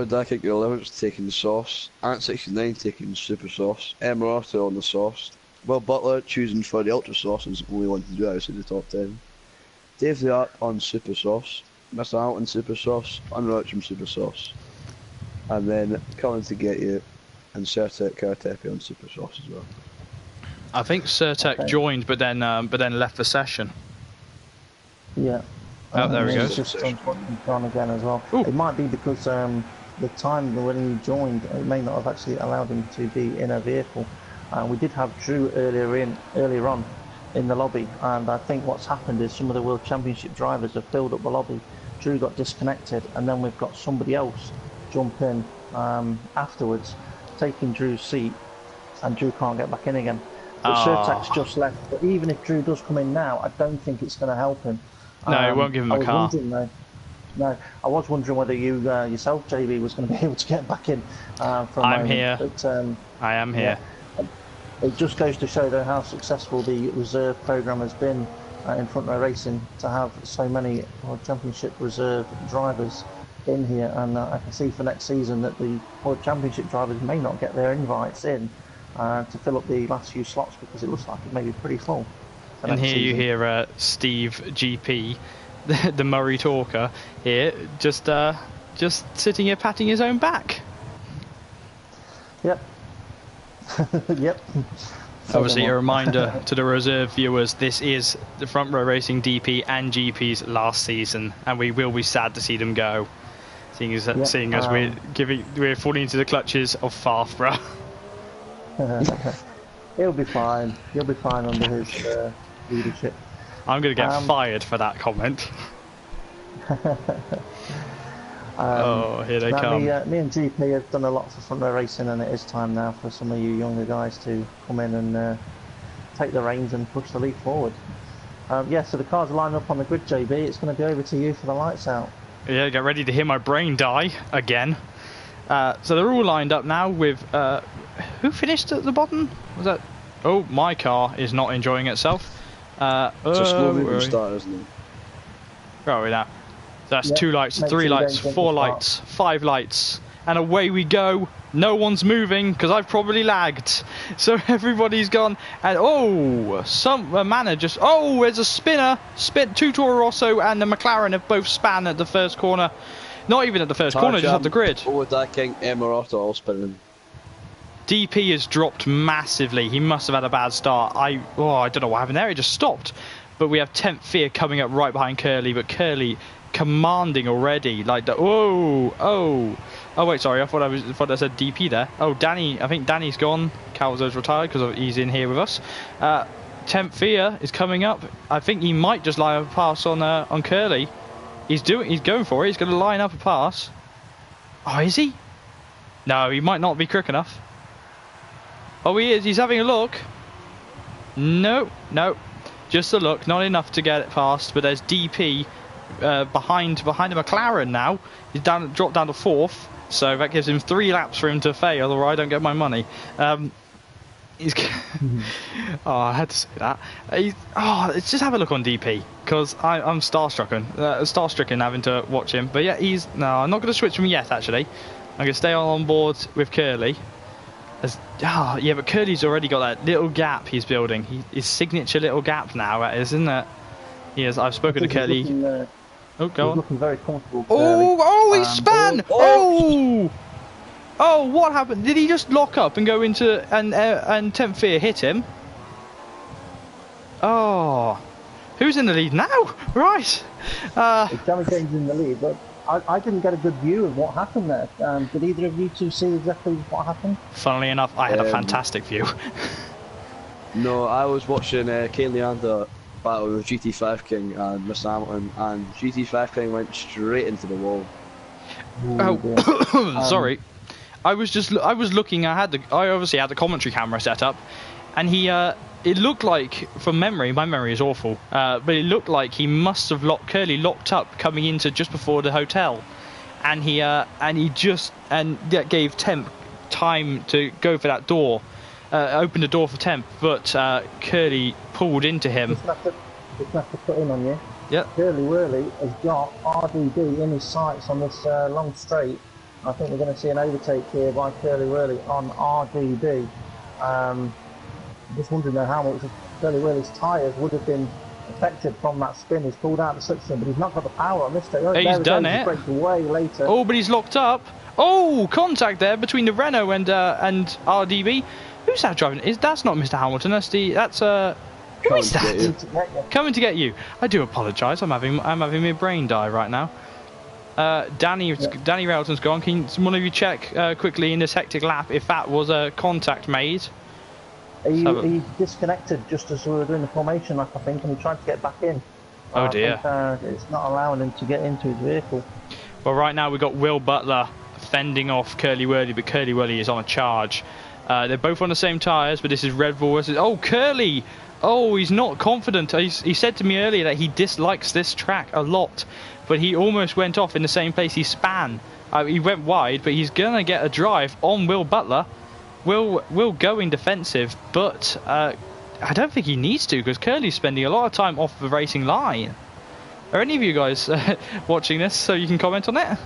Speaker 3: Dakik the 11th taking the sauce, Ant 69 taking super sauce, Emirata on the sauce, Will Butler choosing for the ultra sauce is the only one to do out of the top 10. Dave the Art on super sauce, Mr. Alton super sauce, Unrutcham super sauce, and then coming to get you and Sertek Karatepe on super sauce as well.
Speaker 1: I think Sertek joined, but then left the session.
Speaker 2: Yeah.
Speaker 1: Oh, there he goes.
Speaker 2: Just on again as well.
Speaker 1: Ooh.
Speaker 2: It might be because the time when he joined, it may not have actually allowed him to be in a vehicle. We did have Drew earlier on in the lobby, and I think what's happened is some of the World Championship drivers have filled up the lobby. Drew got disconnected, and then we've got somebody else jump in afterwards, taking Drew's seat, and Drew can't get back in again. But Sertek's just left. But even if Drew does come in now, I don't think it's going to help him.
Speaker 1: No, it won't give him a car.
Speaker 2: No, I was wondering whether you yourself, JB, was going to be able to get back in for a moment.
Speaker 1: Here.
Speaker 2: But,
Speaker 1: I am here.
Speaker 2: Yeah, it just goes to show though how successful the reserve program has been in front row racing to have so many World Championship reserve drivers in here, and I can see for next season that the World Championship drivers may not get their invites in to fill up the last few slots because it looks like it may be pretty full.
Speaker 1: And here you hear Steve GP, the Murray talker, here just sitting here patting his own back.
Speaker 2: Yep. Yep.
Speaker 1: Obviously, a reminder to the reserve viewers: this is the Front Row Racing DP and GP's last season, and we will be sad to see them go, seeing as we're falling into the clutches of Farfra.
Speaker 2: He'll be fine. He'll be fine under his leadership.
Speaker 1: I'm going to get fired for that comment. Oh, here they come.
Speaker 2: Me and GP have done a lot for front row racing, and it is time now for some of you younger guys to come in and take the reins and push the league forward. Yeah, so the cars are lined up on the grid, JB. It's going to be over to you for the lights out. Yeah,
Speaker 1: get ready to hear my brain die again. So they're all lined up now with... who finished at the bottom? Was that... Oh, my car is not enjoying itself.
Speaker 3: It's a slow moving start, isn't it?
Speaker 1: Where are we now? That's 2 lights, 3 lights, 4 lights, 5 lights, and away we go. No one's moving because I've probably lagged. So everybody's gone, and a manner just there's a spinner. 2 Toro Rosso and the McLaren have both span at the first corner. Not even at the first corner, just at the grid.
Speaker 3: That King Emirata all spinning.
Speaker 1: DP has dropped massively. He must have had a bad start. I don't know what happened there. It just stopped. But we have 10th Fear coming up right behind Curly, but Curly commanding already. Like the wait, sorry. I thought I said DP there. Oh, Danny. I think Danny's gone. Calzo's retired because he's in here with us. 10th Fear is coming up. I think he might just line up a pass on Curly. He's going for it. He's going to line up a pass. Oh, is he? No, he might not be quick enough. Oh, he is. He's having a look. No. Just a look. Not enough to get it past. But there's DP behind the McLaren now. He's dropped down to 4th. So that gives him 3 laps for him to fail, or I don't get my money. He's. I had to say that. Let's just have a look on DP because I'm starstrucken having to watch him. But yeah, I'm not going to switch him yet. Actually, I'm going to stay on board with Curly. But Curly's already got that little gap he's building. His signature little gap now, isn't it? He is. I've spoken to Curly. Go on.
Speaker 2: Looking very comfortable.
Speaker 1: He span! What happened? Did he just lock up and go into and 10th Fear hit him? Oh, who's in the lead now? Right.
Speaker 2: Johnny James in the lead, but I didn't get a good view of what happened there. Did either of you two see exactly what happened?
Speaker 1: Funnily enough, I had a fantastic view.
Speaker 3: No, I was watching Kane Leander battle with GT5 King and Mr. Hamilton, and GT5 King went straight into the wall.
Speaker 1: Oh, sorry. I was looking. I obviously had the commentary camera set up, and it looked like, from memory, my memory is awful, but it looked like he must have Curly locked up coming into just before the hotel, and that gave Temp time to go for that door, open the door for Temp, but Curly pulled into him.
Speaker 2: Just have to put in on you.
Speaker 1: Yep.
Speaker 2: Curly Whirly has got RDB in his sights on this long straight. I think we're going to see an overtake here by Curly Whirly on RDB. Just wondering how much of Curly Whirly's tyres would have been affected from that spin. He's pulled out the slipstream, but he's not got the power on this.
Speaker 1: He's done it.
Speaker 2: Break way later.
Speaker 1: Oh, but he's locked up. Oh, contact there between the Renault and RDB. Who's that driving? That's not Mr. Hamilton. That's who is that? Coming to get you. I do apologise. I'm having my brain die right now. Danny Railton's gone. Can one of you check quickly in this hectic lap if that was a contact made?
Speaker 2: He disconnected just as we were doing the formation lap, I think, and he tried to get back in.
Speaker 1: Oh dear.
Speaker 2: It's not allowing him to get into his vehicle.
Speaker 1: Well, right now we've got Will Butler fending off Curly Whirly, but Curly Whirly is on a charge. They're both on the same tyres, but this is Red Bull versus... Oh, Curly! Oh, he's not confident. He said to me earlier that he dislikes this track a lot, but he almost went off in the same place he span. He went wide, but he's going to get a drive on Will Butler. Will going defensive, but I don't think he needs to, because Curly's spending a lot of time off the racing line. Are any of you guys watching this so you can comment on it?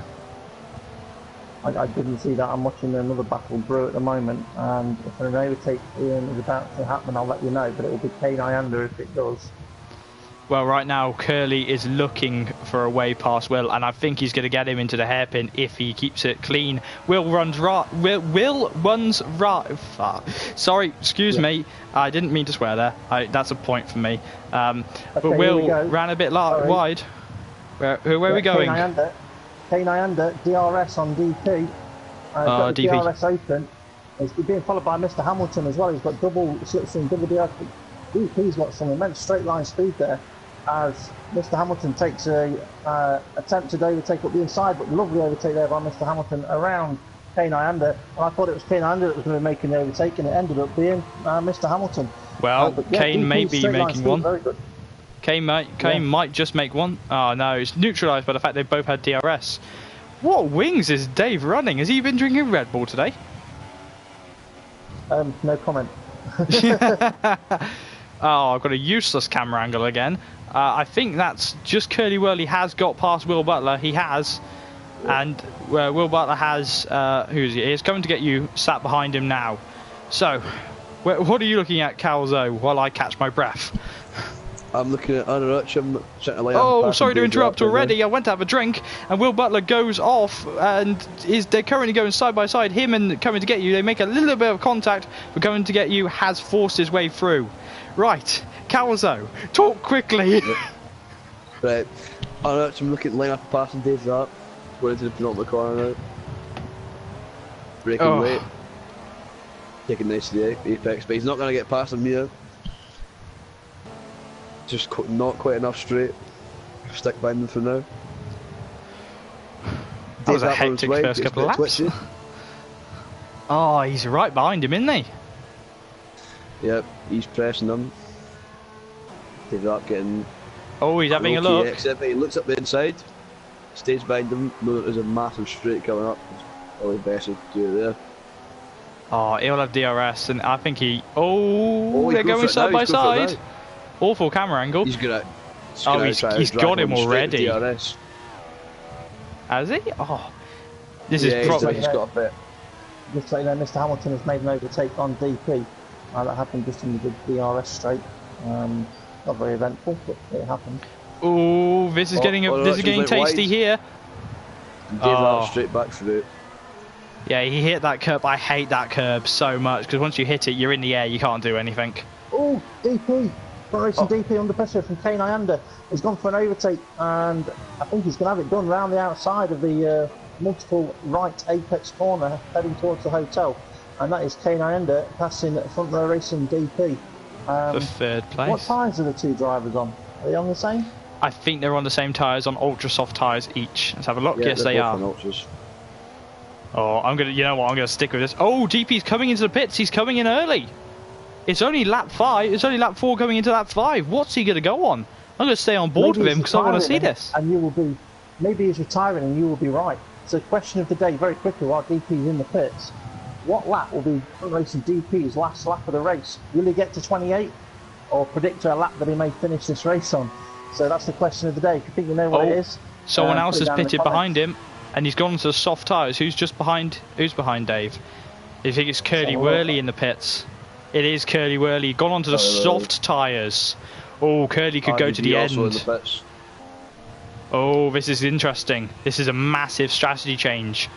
Speaker 2: I didn't see that. I'm watching another battle brew at the moment, and if an overtake is about to happen, I'll let you know, but it will be K9 if it does.
Speaker 1: Well, right now Curly is looking for a way past Will, and I think he's going to get him into the hairpin if he keeps it clean. Will runs right. Will runs right. Sorry, excuse me. I didn't mean to swear there. That's a point for me. But Will ran a bit wide. Where are we going?
Speaker 2: K9 DRS on DP. Got the
Speaker 1: DP.
Speaker 2: DRS open. It's being followed by Mr. Hamilton as well. He's got double slipstream, double DRS. DP's got some immense straight line speed there, as Mr. Hamilton takes a attempt to overtake up the inside, but lovely overtake there by Mr. Hamilton around K9 and I thought it was K9 that was going to be making the overtake, and it ended up being Mr. Hamilton.
Speaker 1: Well, Kane may
Speaker 2: DP's
Speaker 1: be making one.
Speaker 2: Very good.
Speaker 1: Kane might just make one. Oh no, it's neutralised by the fact they both had DRS. What wings is Dave running? Has he been drinking Red Bull today?
Speaker 2: No comment.
Speaker 1: Oh, I've got a useless camera angle again. I think that's just Curly Whirly has got past Will Butler. He has. And Will Butler has... who is he? He's coming to get you, sat behind him now. So, what are you looking at, Calzo, while I catch my breath?
Speaker 3: I'm looking at Unrich.
Speaker 1: Oh, sorry to interrupt already. I went to have a drink, and Will Butler goes off, and they're currently going side by side. Him and Coming to Get You, they make a little bit of contact, but Coming to Get You has forced his way through. Right, Calzo, talk quickly.
Speaker 3: Right, Unrich, I'm looking at line up passing Dave's up. Going into the penultimate corner now. Breaking late. Taking nice to the apex, but he's not going to get past him here. Just not quite enough straight. Stick behind them for now.
Speaker 1: That was a hectic first couple of laps. Oh, he's right behind him, isn't he?
Speaker 3: Yep, he's pressing them. Dave's up getting...
Speaker 1: Oh, he's having a look.
Speaker 3: Except he looks up the inside, stays behind them, know that there's a massive straight coming up. Probably best to do it there.
Speaker 1: Oh, he'll have DRS, and I think he... Oh, they're going side by side. Awful camera angle.
Speaker 3: He's got
Speaker 1: him already. Has he? Oh, this is probably.
Speaker 3: He's got a bit.
Speaker 2: Just so you know, Mr. Hamilton has made an overtake on DP. That happened just in the DRS straight. Not very eventful, but it happened.
Speaker 1: Oh, this is getting tasty here.
Speaker 3: And straight back through it.
Speaker 1: Yeah, he hit that curb. I hate that curb so much, because once you hit it, you're in the air. You can't do anything.
Speaker 2: Oh, DP. Racing DP under pressure from K9. He's gone for an overtake, and I think he's going to have it done round the outside of the multiple right apex corner heading towards the hotel, and that is K9 passing front row racing DP.
Speaker 1: for third place.
Speaker 2: What tyres are the two drivers on? Are they on the same?
Speaker 1: I think they're on the same tyres, on ultra soft tyres each. Let's have a look.
Speaker 3: Yeah,
Speaker 1: Yes, they
Speaker 3: both
Speaker 1: are.
Speaker 3: on ultras.
Speaker 1: Oh, you know what? I'm gonna stick with this. Oh, DP's coming into the pits. He's coming in early. It's only lap 5. It's only lap 4 going into lap 5. What's he gonna go on? I'm gonna stay on board with him because I want to see this.
Speaker 2: And you will be. Maybe he's retiring, and you will be right. So, question of the day, very quickly, while DP's in the pits, what lap will be racing DP's last lap of the race? Will he get to 28, or predict a lap that he may finish this race on? So that's the question of the day. If you think you know what it is,
Speaker 1: someone else
Speaker 2: put it
Speaker 1: has
Speaker 2: down in the
Speaker 1: pitted behind
Speaker 2: comments.
Speaker 1: him, and he's gone to the soft tyres. Who's just behind? Who's behind Dave? You think it's Curly Whirly in the pits? It is Curly Whirly. Gone onto the soft tyres. Oh, Curly could go to the
Speaker 3: also in
Speaker 1: end.
Speaker 3: the pits.
Speaker 1: Oh, this is interesting. This is a massive strategy change.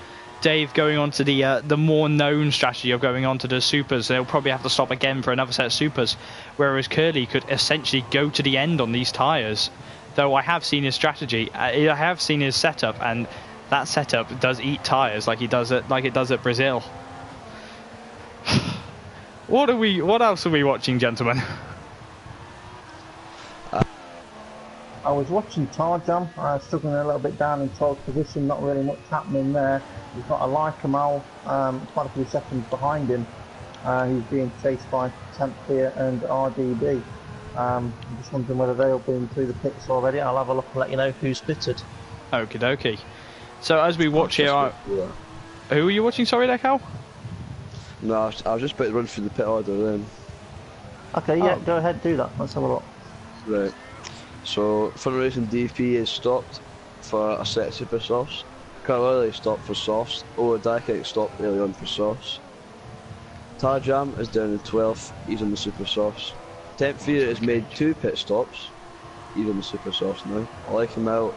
Speaker 1: Dave going on to the more known strategy of going on to the supers. They'll probably have to stop again for another set of supers. Whereas Curly could essentially go to the end on these tyres. Though I have seen his strategy. I have seen his setup, and that setup does eat tyres like it does at Brazil. What else are we watching, gentlemen?
Speaker 2: I was watching Tarjam, struggling a little bit down in 12th position, not really much happening there. He's got a Kamal, quite a few seconds behind him. He's being chased by Tempia and RDB. I'm just wondering whether they've been through the pits already. I'll have a look and let you know who's pitted.
Speaker 1: Okie dokie. So as we watch here, who are you watching? Sorry, there, Cal?
Speaker 3: No, I was just about to run through the pit order then.
Speaker 2: Okay, yeah, go ahead, do that. Let's have a look.
Speaker 3: Right. So, Fun Racing DP is stopped for a set of super softs. Carl stopped for softs. Ola Dykek stopped early on for softs. Tarjam is down in 12th. He's on the super softs. Tempia has made 2 pit stops. He's on the super softs now. I like him out.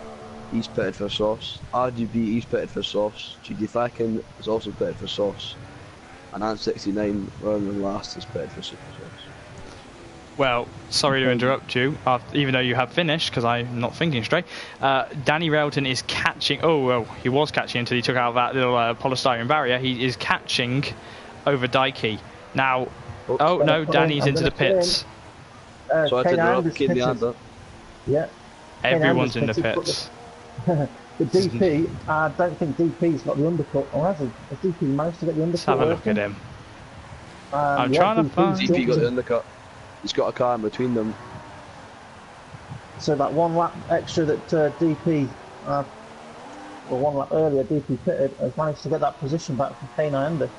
Speaker 3: He's pitted for softs. RGB, he's pitted for softs. GD Thacken is also pitted for softs. And Ant69, running last, is pitted for super softs.
Speaker 1: Well, sorry to interrupt you, even though you have finished, because I'm not thinking straight. Danny Railton is catching. Oh, well, he was catching until he took out that little polystyrene barrier. He is catching over Dikey. Now, oh no, Danny's into the pits.
Speaker 3: So I did interrupt Kidney Under.
Speaker 2: Yeah.
Speaker 1: Everyone's in the pits.
Speaker 2: The DP, I don't think DP's got the undercut, or has he? Has DP managed to get the undercut?
Speaker 1: Let's have a look at him. I'm trying to find.
Speaker 3: DP got the undercut. He's got a car in between them.
Speaker 2: So that 1 lap extra that DP, or 1 lap earlier, DP pitted, has managed to get that position back from K9 Under.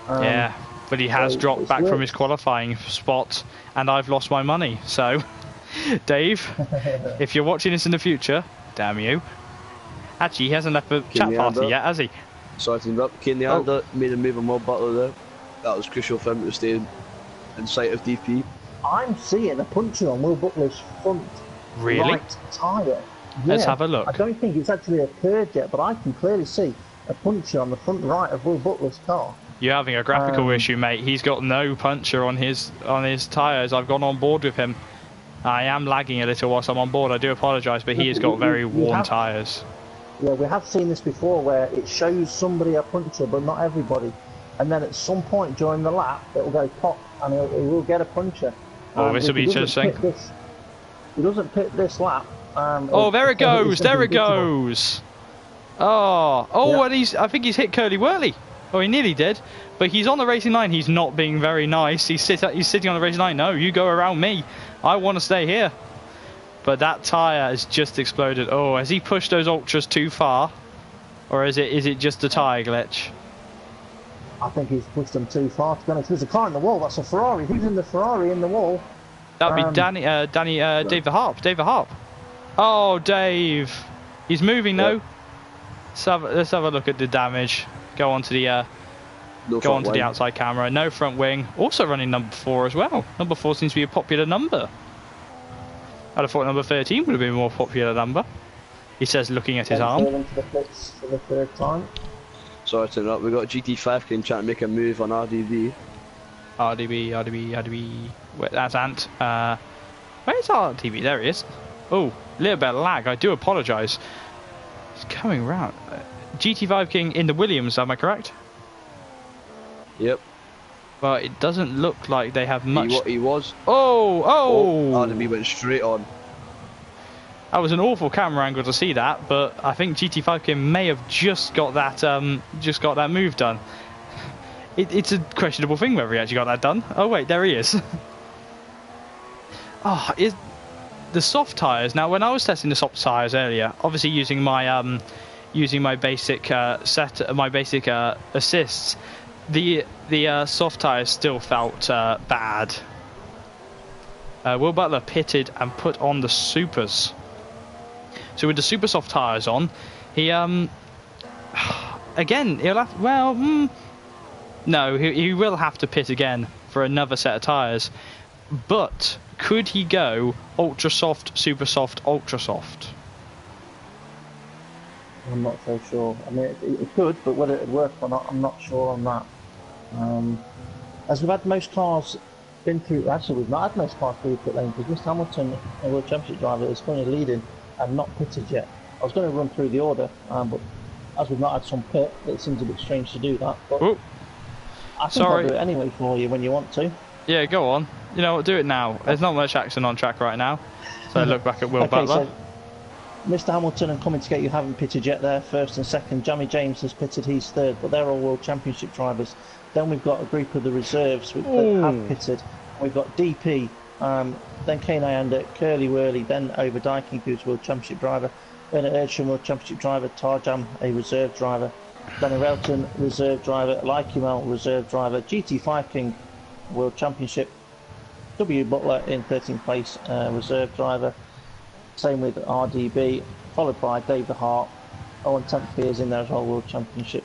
Speaker 1: Yeah, but he has dropped back from his qualifying spot, and I've lost my money. So, Dave, if you're watching this in the future, damn you. Actually, he hasn't left the chat party yet, has he?
Speaker 3: Sorry to interrupt. Kane Under made a move on Will Butler there. That was crucial for him to stay in sight of DP.
Speaker 2: I'm seeing a puncture on Will Butler's front right tyre. Yeah,
Speaker 1: let's have a look.
Speaker 2: I don't think it's actually occurred yet, but I can clearly see a puncture on the front right of Will Butler's car.
Speaker 1: You're having a graphical issue, mate. He's got no puncture on his tyres. I've gone on board with him. I am lagging a little whilst I'm on board. I do apologise, but he has got very worn tyres.
Speaker 2: Yeah, we have seen this before where it shows somebody a puncture, but not everybody. And then at some point during the lap, it will go pop, and he will get a puncture.
Speaker 1: Oh, this will be interesting.
Speaker 2: He doesn't pit this lap.
Speaker 1: Oh, there it goes! There it goes! Oh, yeah. And I think he's hit Curly Whirly. Oh, he nearly did. But he's on the racing line. He's not being very nice. He's sitting on the racing line. No, you go around me. I want to stay here. But that tyre has just exploded. Oh, has he pushed those ultras too far? Or is it just a tyre glitch?
Speaker 2: I think he's pushed them too far, to be honest. There's a car in the wall. That's a Ferrari. Who's in the Ferrari in the wall?
Speaker 1: That'd be Dave the Harp. Dave the Harp. Oh, Dave. He's moving though. Let's have a look at the damage. Go on to the the outside camera. No front wing. Also running number 4 as well. Number 4 seems to be a popular number. I'd have thought number 13 would have been a more popular number. He says, looking at his arm.
Speaker 2: Into the pits for the 3rd time.
Speaker 3: Sorry to interrupt. We got GT5 trying to make a move on RDB.
Speaker 1: RDB. Wait, that's Ant. Where's RDB? There he is. Oh, a little bit of lag. I do apologise. He's coming round. GT5 King in the Williams, am I correct?
Speaker 3: Yep.
Speaker 1: Well, it doesn't look like they have much.
Speaker 3: He was.
Speaker 1: Oh!
Speaker 3: And he went straight on.
Speaker 1: That was an awful camera angle to see that, but I think GT5 Kim may have just got that move done. It's a questionable thing whether he actually got that done. Oh wait, there he is. Is the soft tyres. Now, when I was testing the soft tyres earlier, obviously using my basic assists, the soft tyres still felt bad. Will Butler pitted and put on the supers. So with the super soft tyres on, he again he'll have no, he will have to pit again for another set of tyres. But could he go ultra soft, super soft, ultra soft?
Speaker 2: I'm not so sure. I mean, it could, but whether it would work or not, I'm not sure on that. As we've had most cars been through, actually we've not had most cars through pit lane, because Mr Hamilton, a World Championship driver, is currently leading and not pitted yet. I was going to run through the order, but as we've not had some pit, it seems a bit strange to do that. But
Speaker 1: Ooh.
Speaker 2: I think I'll do it anyway for you when you want to.
Speaker 1: Yeah, go on. You know what, do it now. There's not much action on track right now. So look back at Will Butler.
Speaker 2: So Mr Hamilton and coming to get you haven't pitted yet. They're first and second. Jamie James has pitted, he's third, but they're all World Championship drivers. Then we've got a group of the reserves that have pitted. We've got DP, then Kane Ayanda, Curly Whirly, then Overdyking, who's World Championship driver, Bernard Erdsham, World Championship driver, Tarjam, a reserve driver, Danny Relton, reserve driver, Lykemel, reserve driver, GT5 King, World Championship, W Butler in 13th place, reserve driver. Same with RDB, followed by Dave the Hart. Owen Tempey is in there as well, World Championship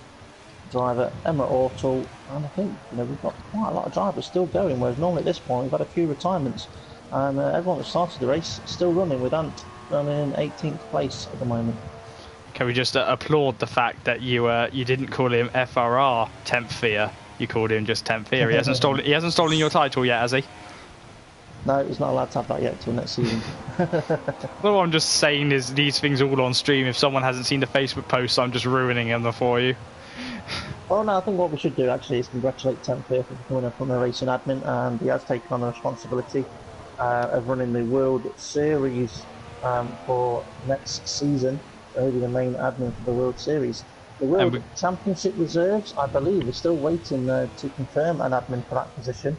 Speaker 2: driver. Emma Ortle, and I think we've got quite a lot of drivers still going, whereas normally at this point we've had a few retirements. And everyone that started the race still running, with Ant running in 18th place at the moment.
Speaker 1: Can we just applaud the fact that you didn't call him FRR Temphier? You called him just Temphier. He hasn't stolen your title yet, has he?
Speaker 2: No, he's not allowed to have that yet till next season.
Speaker 1: Well, I'm just saying is these things all on stream. If someone hasn't seen the Facebook post, I'm just ruining them for you.
Speaker 2: Oh no, I think what we should do actually is congratulate Temphier for becoming a front racing admin, and he has taken on the responsibility of running the World Series for next season. So he'll be the main admin for the World Series. The World Championship reserves, I believe, are still waiting to confirm an admin for that position.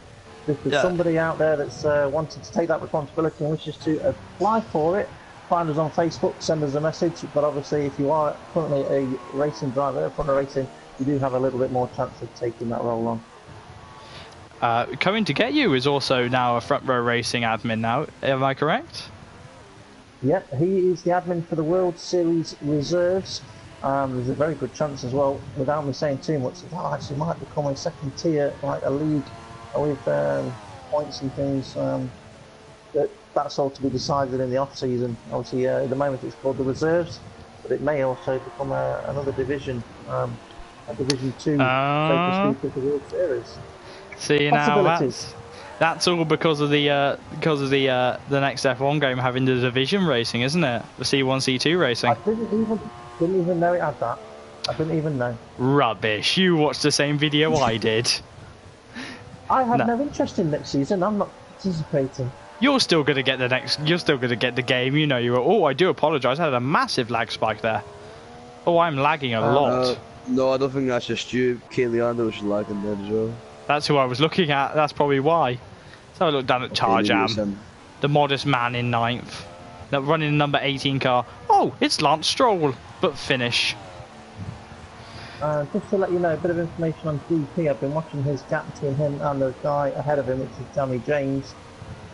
Speaker 2: If there's somebody out there that's wanting to take that responsibility and wishes to apply for it, find us on Facebook, send us a message. But obviously, if you are currently a racing driver, front racing, you do have a little bit more chance of taking that role on.
Speaker 1: Coming to get you is also now a front row racing admin now. Am I correct?
Speaker 2: Yep, he is the admin for the World Series reserves. There's a very good chance as well, without me saying too much, that actually might become a second tier, like a league with points and things. That's all to be decided in the off season. Obviously, at the moment it's called the reserves, but it may also become another division, a Division 2, so to speak, of the World Series.
Speaker 1: See, now that's all because of the next F1 game having the division racing, isn't it? The C1, C2 racing.
Speaker 2: I didn't even know it had that. I didn't even know.
Speaker 1: Rubbish! You watched the same video I did.
Speaker 2: I have no interest in next season. I'm not participating.
Speaker 1: You're still gonna get the next. You're still gonna get the game. You know you are. Oh, I do apologise. I had a massive lag spike there. Oh, I'm lagging a lot.
Speaker 3: No, I don't think that's just you. Kaylee was lagging there as well.
Speaker 1: That's who I was looking at. That's probably why. Let's have a look down at Tarjam, the modest man in 9th, running the number 18 car. Oh, it's Lance Stroll, but finish.
Speaker 2: Just to let you know, a bit of information on DP. I've been watching his gap between him and the guy ahead of him, which is Jamie James.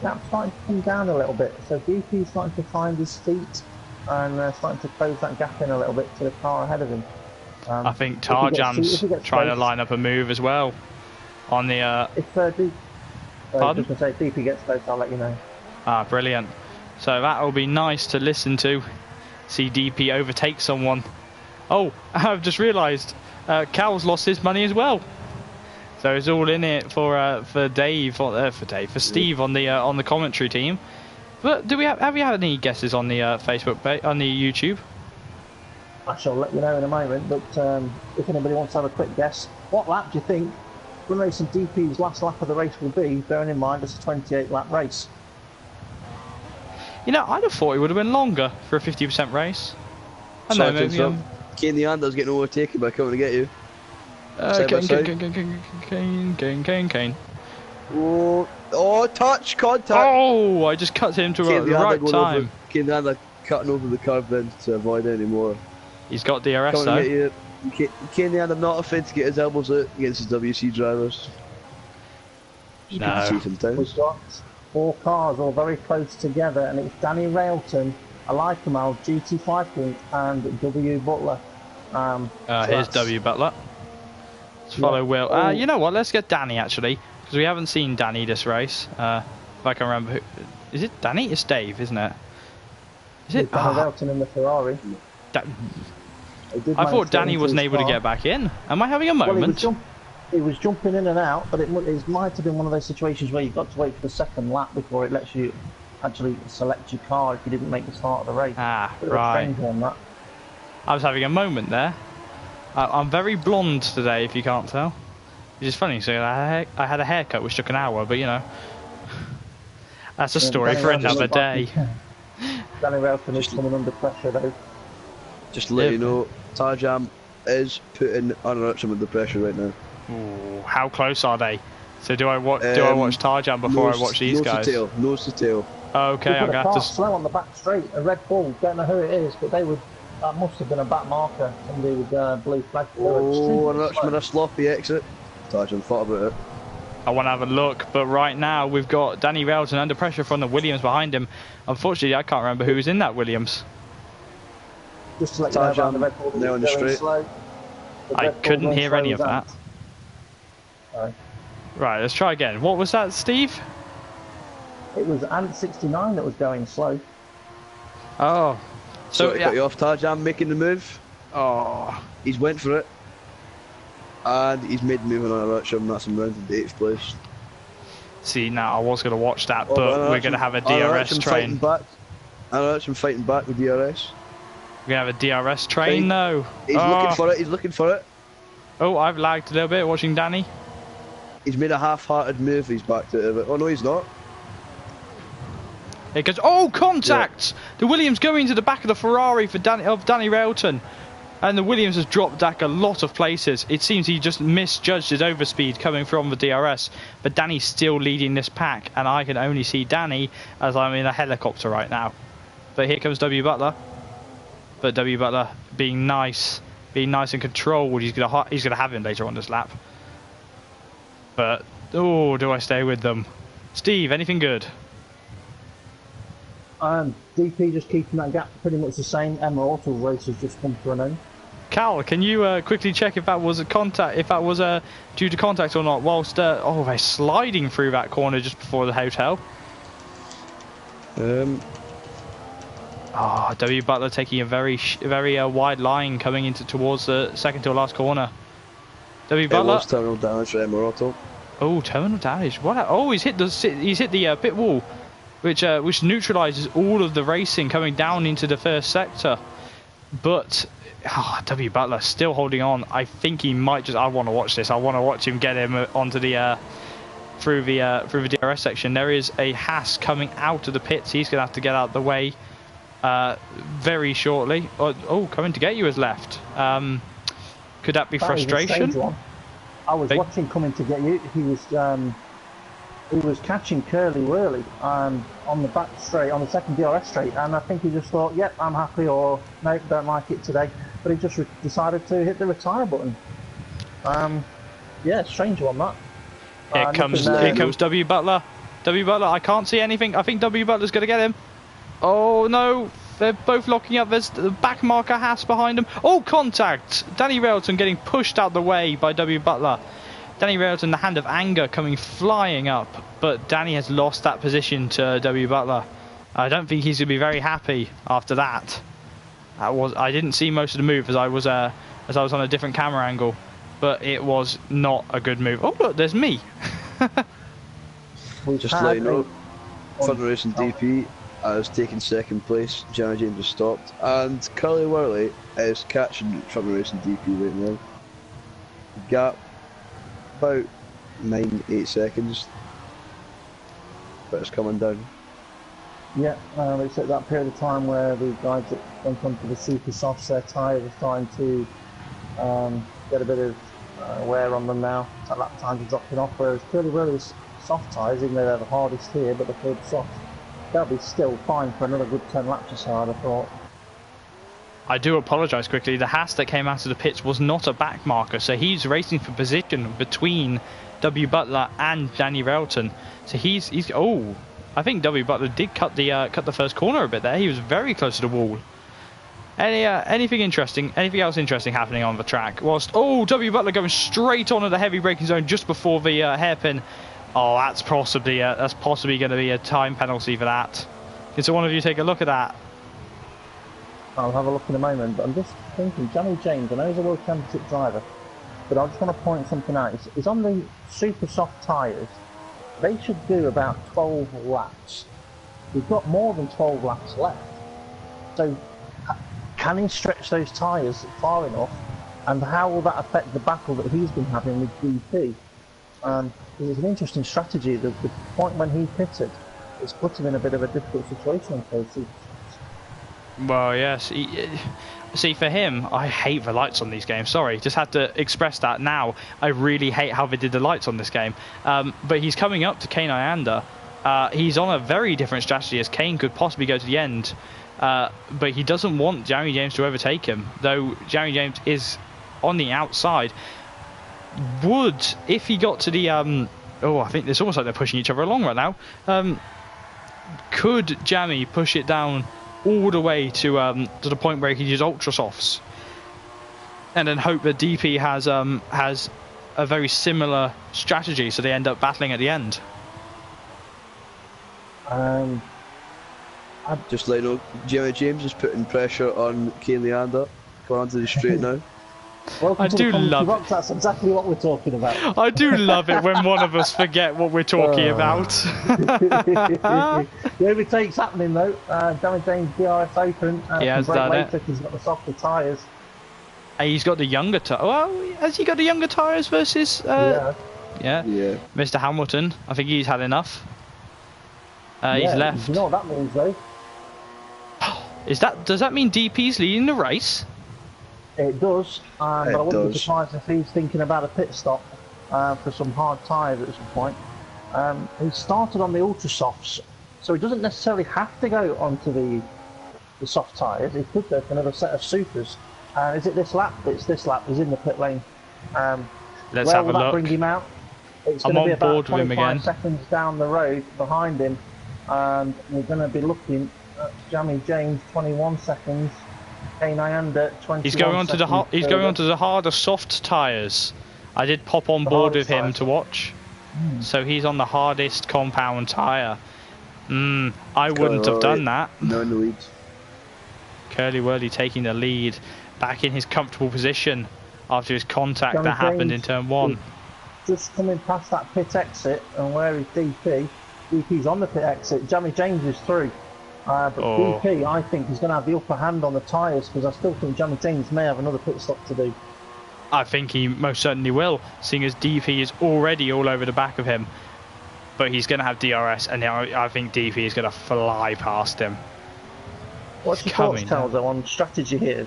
Speaker 2: Gap's starting to come down a little bit, so DP's starting to find his feet and starting to close that gap in a little bit to the car ahead of him.
Speaker 1: I think Tarjam's trying to line up a move as well on the.
Speaker 2: If DP gets close, I'll let you know.
Speaker 1: Ah, brilliant. So that'll be nice to listen to. See DP overtake someone. Oh, I've just realised Cal's lost his money as well. So it's all in it for Steve on the commentary team. But have you had any guesses on the Facebook page, on the YouTube?
Speaker 2: I shall let you know in a moment. But if anybody wants to have a quick guess, what lap do you think Run Racing DP's last lap of the race will be, bearing in mind it's a 28 lap race.
Speaker 1: You know, I'd have thought it would have been longer for a 50% race. I know, maybe.
Speaker 3: Kane the Anders getting overtaken by coming to get you.
Speaker 1: Kane.
Speaker 3: Oh, touch, contact.
Speaker 1: Oh, I just cut him to the right time.
Speaker 3: Kane the Anders cutting over the curve then to avoid any more.
Speaker 1: He's got DRS
Speaker 3: coming
Speaker 1: though.
Speaker 3: To get you. Kane the Anders not afraid to get his elbows out against his WC drivers.
Speaker 1: No.
Speaker 2: We've got 4 cars all very close together, and it's Danny Railton, Alikamal, GT Fighting, and W Butler.
Speaker 1: Here's W Butler. Let's follow Will. You know what? Let's get Danny actually, because we haven't seen Danny this race. If I can remember, is it Danny? It's Dave, isn't it? Is it?
Speaker 2: Danny Railton in the Ferrari.
Speaker 1: I thought Danny wasn't able to get back in. Am I having a moment?
Speaker 2: Well, he was jumping in and out, but it might have been one of those situations where you've got to wait for the second lap before it lets you actually select your car if you didn't make the start of the race.
Speaker 1: Ah, right. I was having a moment there. I'm very blonde today, if you can't tell. Which is funny, so I had a haircut which took an hour, but you know. That's a story for another day.
Speaker 2: Danny Railton is coming under pressure though.
Speaker 3: Just to let you know, Tarjam is putting Unrutcham under pressure right now.
Speaker 1: Ooh, how close are they? So do I watch Tarjam before I watch these guys?
Speaker 3: Nose to tail.
Speaker 1: Okay, I'm gonna have to
Speaker 2: slow on the back straight. A Red Bull, don't know who it is, but that must have been a back marker. Somebody with a blue flag.
Speaker 3: Oh, Unrutcham a sloppy exit. Tarjam thought about it.
Speaker 1: I want to have a look, but right now we've got Danny Railton under pressure from the Williams behind him. Unfortunately, I can't remember who was in that Williams.
Speaker 2: Just to let you know about the Red Bull,
Speaker 3: now on the straight.
Speaker 1: I couldn't hear any of that.
Speaker 2: Sorry.
Speaker 1: Right, let's try again. What was that, Steve?
Speaker 2: It was Ant 69 that was going slow.
Speaker 1: Oh. So
Speaker 3: cut you off, Tarjam making the move.
Speaker 1: Oh.
Speaker 3: He's went for it. And he's made the move on Unrutcham, that's him round to 8th place.
Speaker 1: See, now I was going to watch that, but we're going to have a DRS train.
Speaker 3: Unrutcham fighting back with DRS.
Speaker 1: We're going to have a DRS train, though.
Speaker 3: He's looking for it.
Speaker 1: Oh, I've lagged a little bit watching Danny.
Speaker 3: He's made a half-hearted move, he's backed out of it. Oh no, he's not.
Speaker 1: It goes, oh, contact! Yeah. The Williams going to the back of the Ferrari for Danny Railton. And the Williams has dropped back a lot of places. It seems he just misjudged his overspeed coming from the DRS. But Danny's still leading this pack, and I can only see Danny as I'm in a helicopter right now. But here comes W Butler. But W Butler being nice and controlled. He's gonna have him later on this lap. But oh, do I stay with them? Steve, anything good?
Speaker 2: DP just keeping that gap pretty much the same. Emma Auto's race has just come to an end.
Speaker 1: Cal, can you quickly check if that was a contact, if that was due to contact or not? Whilst they're sliding through that corner just before the hotel. W Butler taking a very wide line coming towards the second to last corner. W Butler.
Speaker 3: It was terminal damage for Emma Auto.
Speaker 1: Oh, terminal damage. What? Oh, he's hit the pit wall, which neutralises all of the racing coming down into the first sector. But W Butler still holding on. I think he might just. I want to watch this. I want to watch him get him onto the through the DRS section. There is a Haas coming out of the pits. He's going to have to get out of the way very shortly. Oh, coming to get you has left. Could that be frustration?
Speaker 2: I was watching coming to get you. He was catching Curly Whirly on the back straight, on the second DRS straight, and I think he just thought, yep, I'm happy, or no, don't like it today. But he just decided to hit the retire button. Yeah, strange one that.
Speaker 1: Here comes W Butler. W Butler, I can't see anything. I think W Butler's going to get him. Oh no, they're both locking up. There's the back marker Haas behind them. Oh, contact! Danny Railton getting pushed out the way by W Butler. Danny Railton, the hand of anger coming flying up, but Danny has lost that position to W Butler. I don't think he's going to be very happy after that. I didn't see most of the move as I was on a different camera angle, but it was not a good move. Oh look, there's me.
Speaker 3: Just to let you know, Federation DP has taken second place. Johnny James has stopped, and Curly Whirly is catching Federation DP right now. Gap about 9-8 seconds, but it's coming down.
Speaker 2: Yeah, it's at that period of time where the guys that went onto the super softs, their tyres are starting to get a bit of wear on them now. At that time to dropping off, whereas really soft tyres, even though they're the hardest here, but they're soft, they'll be still fine for another good 10 laps or so, I'd have thought.
Speaker 1: I do apologise quickly. The Haas that came out of the pits was not a back marker, so he's racing for position between W. Butler and Danny Railton. So he's oh, I think W. Butler did cut the first corner a bit there. He was very close to the wall. Anything else interesting happening on the track? Whilst W. Butler going straight on at the heavy braking zone just before the hairpin. Oh, that's possibly going to be a time penalty for that. Can so one of you take a look at that?
Speaker 2: I'll have a look in a moment, but I'm just thinking, Johnny James, I know he's a World Championship driver, but I just want to point something out. It's on the super soft tyres. They should do about 12 laps. We've got more than 12 laps left. So, can he stretch those tyres far enough? And how will that affect the battle that he's been having with DP? It's an interesting strategy. The point when he pitted, it's put him in a bit of a difficult situation on Casey.
Speaker 1: Well, yes. See, for him, I hate the lights on these games. Sorry, just had to express that now. I really hate how they did the lights on this game. But he's coming up to Kane Ayanda. He's on a very different strategy, as Kane could possibly go to the end. But he doesn't want Jeremy James to overtake him, though Jeremy James is on the outside. If he got to the... I think it's almost like they're pushing each other along right now. Could Jamie push it down all the way to the point where he can use ultra softs, and then hope that DP has a very similar strategy, so they end up battling at the end?
Speaker 3: Just let you know, Jeremy James is putting pressure on Kane Leander. Coming onto the straight now.
Speaker 2: Welcome
Speaker 1: I
Speaker 2: to
Speaker 1: do
Speaker 2: the
Speaker 1: love
Speaker 2: box. That's exactly what we're talking about.
Speaker 1: I do love it when one of us forget what we're talking about.
Speaker 2: The overtake's happening though. Danny James DRS open.
Speaker 1: He has done it.
Speaker 2: He's got the softer tyres.
Speaker 1: He's got the younger tyres. Well, has he got the younger tyres versus? Yeah. Mr. Hamilton. I think he's had enough. He's left.
Speaker 2: You know what that means though?
Speaker 1: Does that mean DP's leading the race?
Speaker 2: It does, but I wouldn't be surprised if he's thinking about a pit stop for some hard tyres at some point. He started on the ultra softs, so he doesn't necessarily have to go onto the soft tyres. He could go for another set of supers. Is it this lap? It's this lap. He's in the pit lane.
Speaker 1: Let's have a look.
Speaker 2: Where will that bring him out? It's going to be about 25 seconds down the road behind him, and we're going to be looking at Jamie James 21 seconds. Kane Ayanda 21
Speaker 1: He's going onto the harder soft tyres. I did pop on board with him to watch. So he's on the hardest compound tyre. I wouldn't have done that.
Speaker 3: No in the lead.
Speaker 1: Curly Wurly taking the lead, back in his comfortable position after his contact that happened in turn 1.
Speaker 2: Just coming past that pit exit, and where is DP? DP's on the pit exit. Jamie James is through. But DP, I think, is going to have the upper hand on the tyres, because I still think Jamie James may have another pit stop to do.
Speaker 1: I think he most certainly will, seeing as DP is already all over the back of him. But he's going to have DRS, and I think DP is going to fly past him.
Speaker 2: What's your thoughts, Talzo, on strategy here?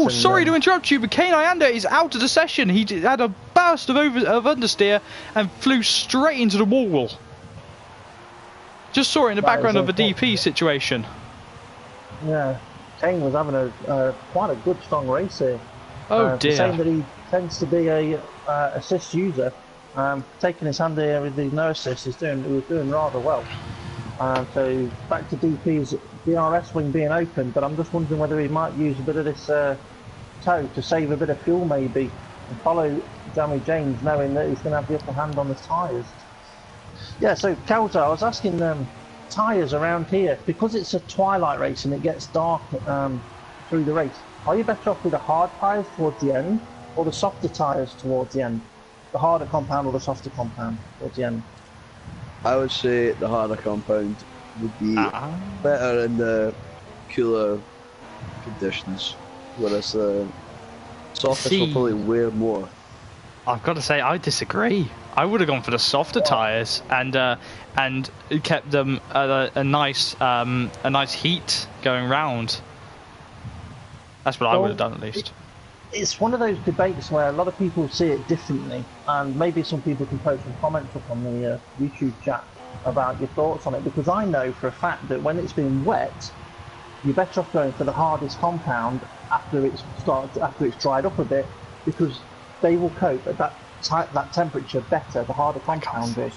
Speaker 1: Sorry to interrupt you, but Kane Ayanda is out of the session. He had a burst of understeer and flew straight into the wall. Just saw it in the background of the DP situation.
Speaker 2: Yeah, Kane was having a quite a good, strong race here.
Speaker 1: Dear.
Speaker 2: Saying that he tends to be a assist user, taking his hand here with the no assist, he was doing rather well. So back to DP's DRS wing being open, but I'm just wondering whether he might use a bit of this toe to save a bit of fuel maybe, and follow Jamie James, knowing that he's going to have the upper hand on the tyres. Yeah, so Calzo, I was asking tyres around here, because it's a twilight race and it gets dark through the race. Are you better off with the hard tyres towards the end, or the softer tyres towards the end? The harder compound or the softer compound towards the end?
Speaker 3: I would say the harder compound would be better in the cooler conditions, whereas the softest will probably wear more.
Speaker 1: I've got to say, I disagree. I would have gone for the softer tyres and kept them a nice heat going round. That's what I would have done at least.
Speaker 2: It's one of those debates where a lot of people see it differently, and maybe some people can post some comments up on the YouTube chat about your thoughts on it, because I know for a fact that when it's been wet, you're better off going for the hardest compound after it's dried up a bit, because they will cope at that temperature better, the harder compound does,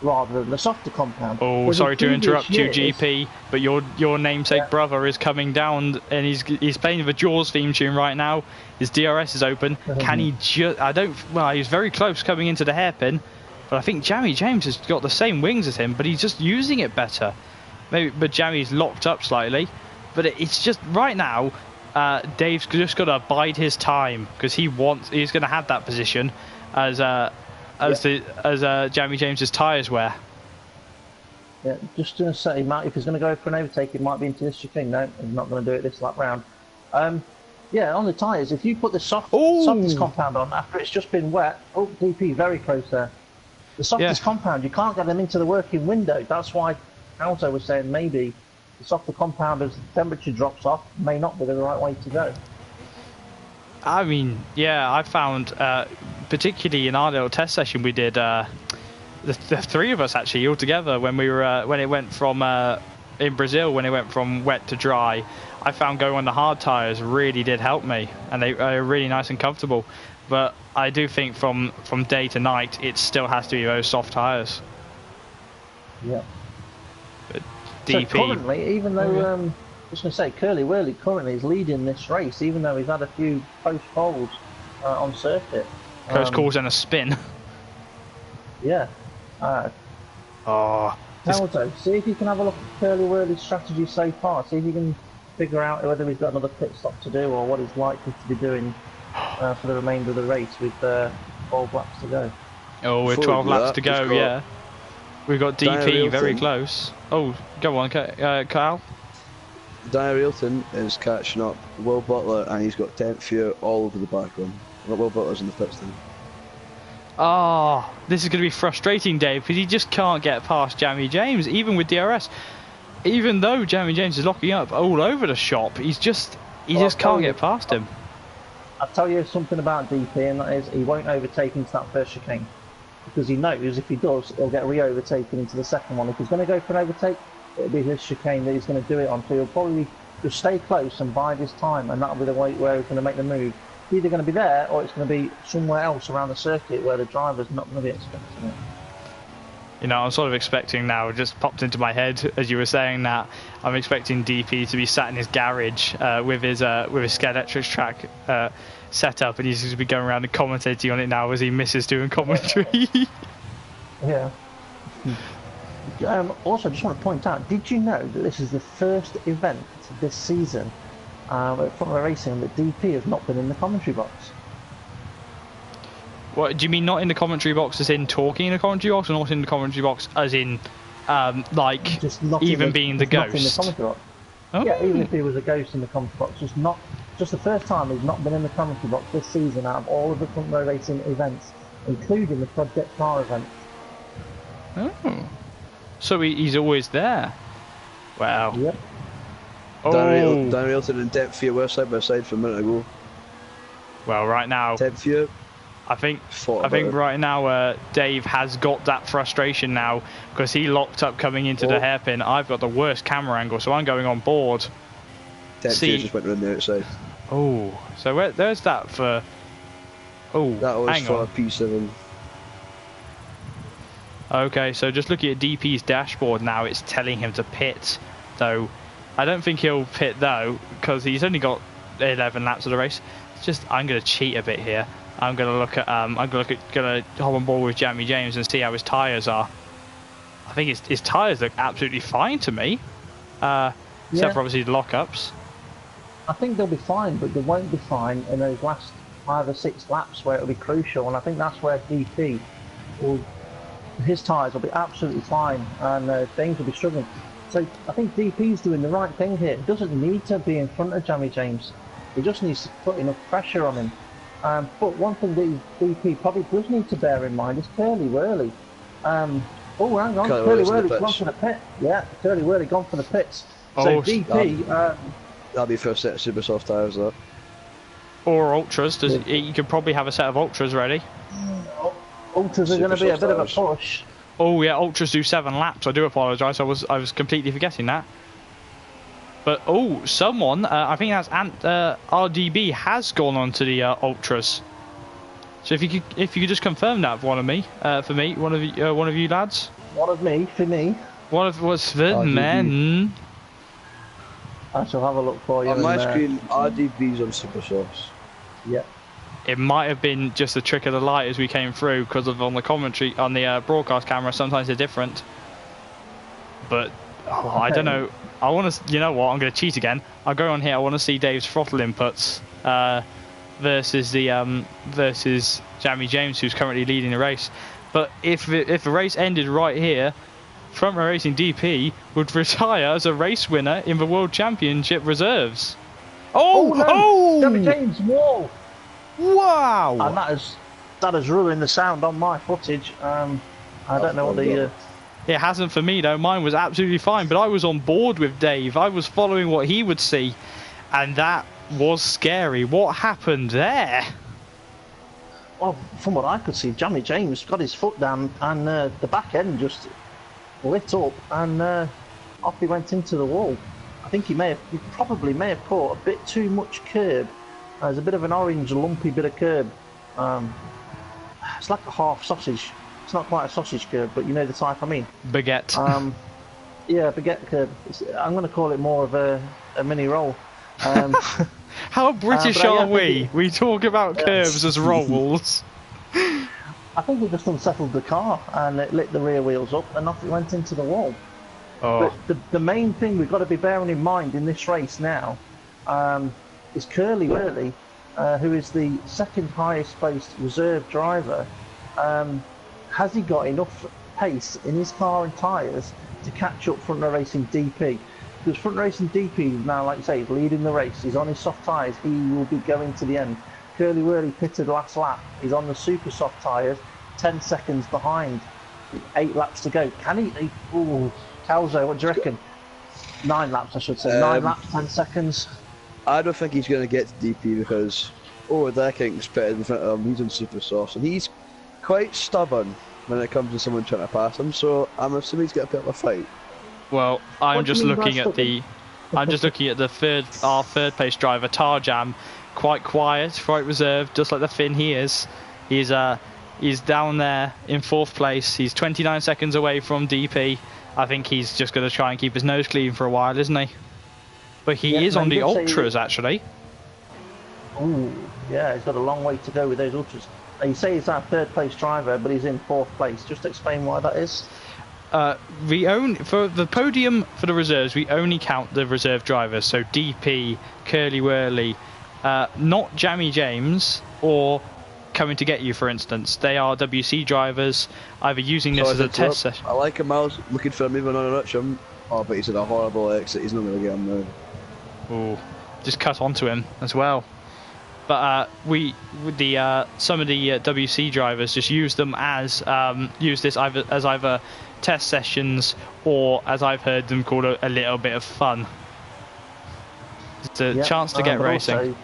Speaker 2: rather than the softer compound.
Speaker 1: Oh, sorry to interrupt you, GP, but your namesake brother is coming down, and he's playing the Jaws theme tune right now. His DRS is open. Can he just? He's very close coming into the hairpin, but I think Jamie James has got the same wings as him, but he's just using it better. Maybe, but Jamie's locked up slightly. But it's just right now, Dave's just got to bide his time, because he's going to have that position as Jamie James's tyres wear.
Speaker 2: Yeah, just going to say, if he's going to go for an overtake, it might be into this chicane. No, he's not going to do it this lap round. Yeah, on the tyres, if you put the softest compound on after it's just been wet, DP very close there. The softest compound, you can't get them into the working window. That's why Alto was saying maybe the softer compound, as the temperature drops off, may not be the right way to go.
Speaker 1: I mean, yeah, I found, particularly in our little test session we did, the three of us actually all together when it went from in Brazil, when it went from wet to dry, I found going on the hard tyres really did help me, and they are really nice and comfortable. But I do think from day to night, it still has to be those soft tyres.
Speaker 2: Yeah.
Speaker 1: But DP.
Speaker 2: So currently, even though I was going to say Curly Whirly currently is leading this race, even though he's had a few close calls on circuit.
Speaker 1: Close calls and a spin.
Speaker 2: Yeah.
Speaker 1: Oh.
Speaker 2: Alto, see if you can have a look at Curly Whirly's strategy so far. See if you can figure out whether he's got another pit stop to do, or what he's likely to be doing for the remainder of the race with 12 laps to go.
Speaker 1: Oh, with 12 laps to go, yeah. We've got DP very close. Oh, go on, Kyle.
Speaker 3: Daniel Hilton is catching up Will Butler, and he's got 10th fear all over the back one. Will Butler's in the pit stop.
Speaker 1: Oh, this is going to be frustrating, Dave, because he just can't get past Jamie James, even with DRS. Even though Jamie James is locking up all over the shop, he just can't get past him.
Speaker 2: I'll tell you something about DP, and that is he won't overtake into that first chicane, because he knows if he does, he'll get re-overtaken into the second one. If he's going to go for an overtake, it'll be this chicane that he's going to do it on, so he'll probably just stay close and bide his time, and that'll be the way where he's going to make the move. It's either going to be there, or it's going to be somewhere else around the circuit where the driver's not going to be expecting it.
Speaker 1: You know, I'm sort of expecting now, it just popped into my head as you were saying that, I'm expecting DP to be sat in his garage with his Skelectrics track set up, and he's going to be going around and commentating on it now as he misses doing commentary.
Speaker 2: Yeah. Also, I just want to point out, did you know that this is the first event this season at Front Racing that DP has not been in the commentary box?
Speaker 1: What do you mean, not in the commentary box as in talking in the commentary box, or not in the commentary box as in like
Speaker 2: just not
Speaker 1: even being the ghost?
Speaker 2: Not in the commentary box.
Speaker 1: Oh.
Speaker 2: Yeah, even if he was a ghost in the commentary box, just the first time he's not been in the commentary box this season out of all of the Front Row Racing events, including the Project Car event.
Speaker 1: Oh, so he's always there. Wow.
Speaker 2: Yep.
Speaker 1: Oh.
Speaker 3: Daniel Hilton and 10th fear were side by side for a minute ago.
Speaker 1: Well, right now
Speaker 3: 10th fear.
Speaker 1: I think right now Dave has got that frustration now, because he locked up coming into the hairpin. I've got the worst camera angle, so I'm going on board.
Speaker 3: 10th fear just went around the outside.
Speaker 1: Oh, so there's that for. Oh,
Speaker 3: that was
Speaker 1: hang
Speaker 3: for
Speaker 1: on.
Speaker 3: P7.
Speaker 1: Okay, so just looking at DP's dashboard now, it's telling him to pit. Though I don't think he'll pit though, because he's only got 11 laps of the race. It's just I'm going to cheat a bit here. I'm going to look at gonna hop on board with Jamie James and see how his tyres are. I think his tyres look absolutely fine to me, except for obviously the lockups.
Speaker 2: I think they'll be fine, but they won't be fine in those last 5 or 6 laps where it'll be crucial, and I think that's where DP his tyres will be absolutely fine, and James will be struggling. So I think DP's doing the right thing here. He doesn't need to be in front of Jamie James. He just needs to put enough pressure on him But one thing that DP probably does need to bear in mind is Curly Whirly. Oh, hang on, Curly Whirly's gone for the pit. Yeah, Curly Whirly gone for the pits. So DP...
Speaker 3: that'll be for a set of super soft tyres, though.
Speaker 1: Or Ultras. You could probably have a set of Ultras ready.
Speaker 2: Ultras are going to be a bit of a push.
Speaker 1: Oh yeah, Ultras do 7 laps. I do apologise. I was completely forgetting that. But someone, I think that's RDB has gone on to the Ultras. So if you could just confirm that for me, one of you lads.
Speaker 2: One of me for me.
Speaker 1: One of was for men.
Speaker 2: I shall have a look for you.
Speaker 3: On my screen, RDB's on super sauce.
Speaker 2: Yeah.
Speaker 1: It might have been just a trick of the light as we came through, because of on the commentary on the broadcast camera. Sometimes they're different. But I don't know. I want to. You know what? I'm going to cheat again. I'll go on here. I want to see Dave's throttle inputs versus Jamie James, who's currently leading the race. But if the race ended right here, Front Row Racing DP would retire as a race winner in the World Championship reserves.
Speaker 2: Jamie James, whoa!
Speaker 1: Wow!
Speaker 2: And that has ruined the sound on my footage. I don't know what the.
Speaker 1: It hasn't for me though. Mine was absolutely fine, but I was on board with Dave. I was following what he would see, and that was scary. What happened there?
Speaker 2: Well, from what I could see, Jamie James got his foot down, and the back end just lit up, and off he went into the wall. I think he probably may have caught a bit too much curb. There's a bit of an orange lumpy bit of curb. It's like a half sausage. It's not quite a sausage curb, but you know the type I mean.
Speaker 1: Baguette.
Speaker 2: Yeah, baguette curb. I'm going to call it more of a mini roll.
Speaker 1: How British are we? We talk about curbs as rolls.
Speaker 2: I think it just unsettled the car and it lit the rear wheels up and off it went into the wall. But the main thing we've got to be bearing in mind in this race now is Curly Whirly, who is the second highest placed reserve driver. Has he got enough pace in his car and tyres to catch up Front Row Racing DP? Because Front Row Racing DP now, like you say, is leading the race. He's on his soft tyres. He will be going to the end. Curly Whirly pitted last lap. He's on the super soft tyres, 10 seconds behind. 8 laps to go. Can he? Ooh, Calzo, what do you reckon? 9 laps, I should say. 9 laps, 10 seconds.
Speaker 3: I don't think he's going to get to DP because Deckink's pitted in front of him. He's on super soft, and he's quite stubborn when it comes to someone trying to pass him. So I'm assuming he's got a bit of a fight.
Speaker 1: Well, I'm just looking at the third place driver Tarjam, quite quiet, quite reserved, just like the Finn he is. He's down there in 4th place. He's 29 seconds away from DP. I think he's just going to try and keep his nose clean for a while, isn't he? But he is on the Ultras, actually.
Speaker 2: Ooh, yeah, he's got a long way to go with those Ultras. You say he's our 3rd place driver, but he's in 4th place. Just explain why that is.
Speaker 1: For the podium for the reserves, we only count the reserve drivers. So DP, Curly Whirly, not Jamie James or Coming to Get You, for instance. They are WC drivers, either using this as a test session.
Speaker 3: I like him. I was looking for him even on an Utcham. Oh, but he's had a horrible exit. He's not going to get him now.
Speaker 1: Ooh, just cut onto him as well. But some of the WC drivers just use them as either test sessions or, as I've heard them called, a little bit of fun. It's a chance to get racing.
Speaker 2: Also,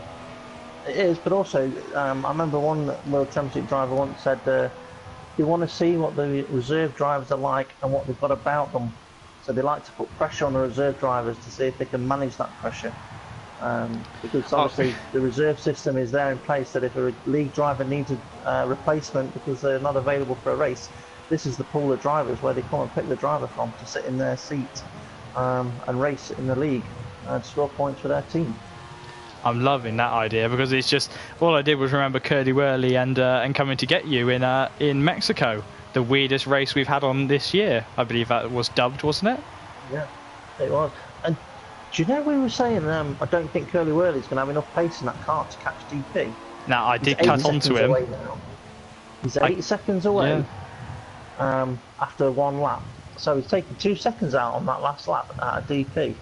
Speaker 2: it is, but also I remember one World Championship driver once said they want to see what the reserve drivers are like and what they've got about them. So they like to put pressure on the reserve drivers to see if they can manage that pressure. Because obviously the reserve system is there in place that if a league driver needs a replacement because they're not available for a race, this is the pool of drivers where they come and pick the driver from to sit in their seat and race in the league and score points for their team.
Speaker 1: I'm loving that idea because it's just all I did was remember Curly Whirly and Coming to Get You in Mexico, the weirdest race we've had on this year. I believe that was dubbed, wasn't it? Yeah,
Speaker 2: it was. And do you know we were saying I don't think Curly Whirly's going to have enough pace in that car to catch DP?
Speaker 1: Now I did cut onto him.
Speaker 2: He's 8 seconds away after 1 lap, so he's taken 2 seconds out on that last lap at a DP.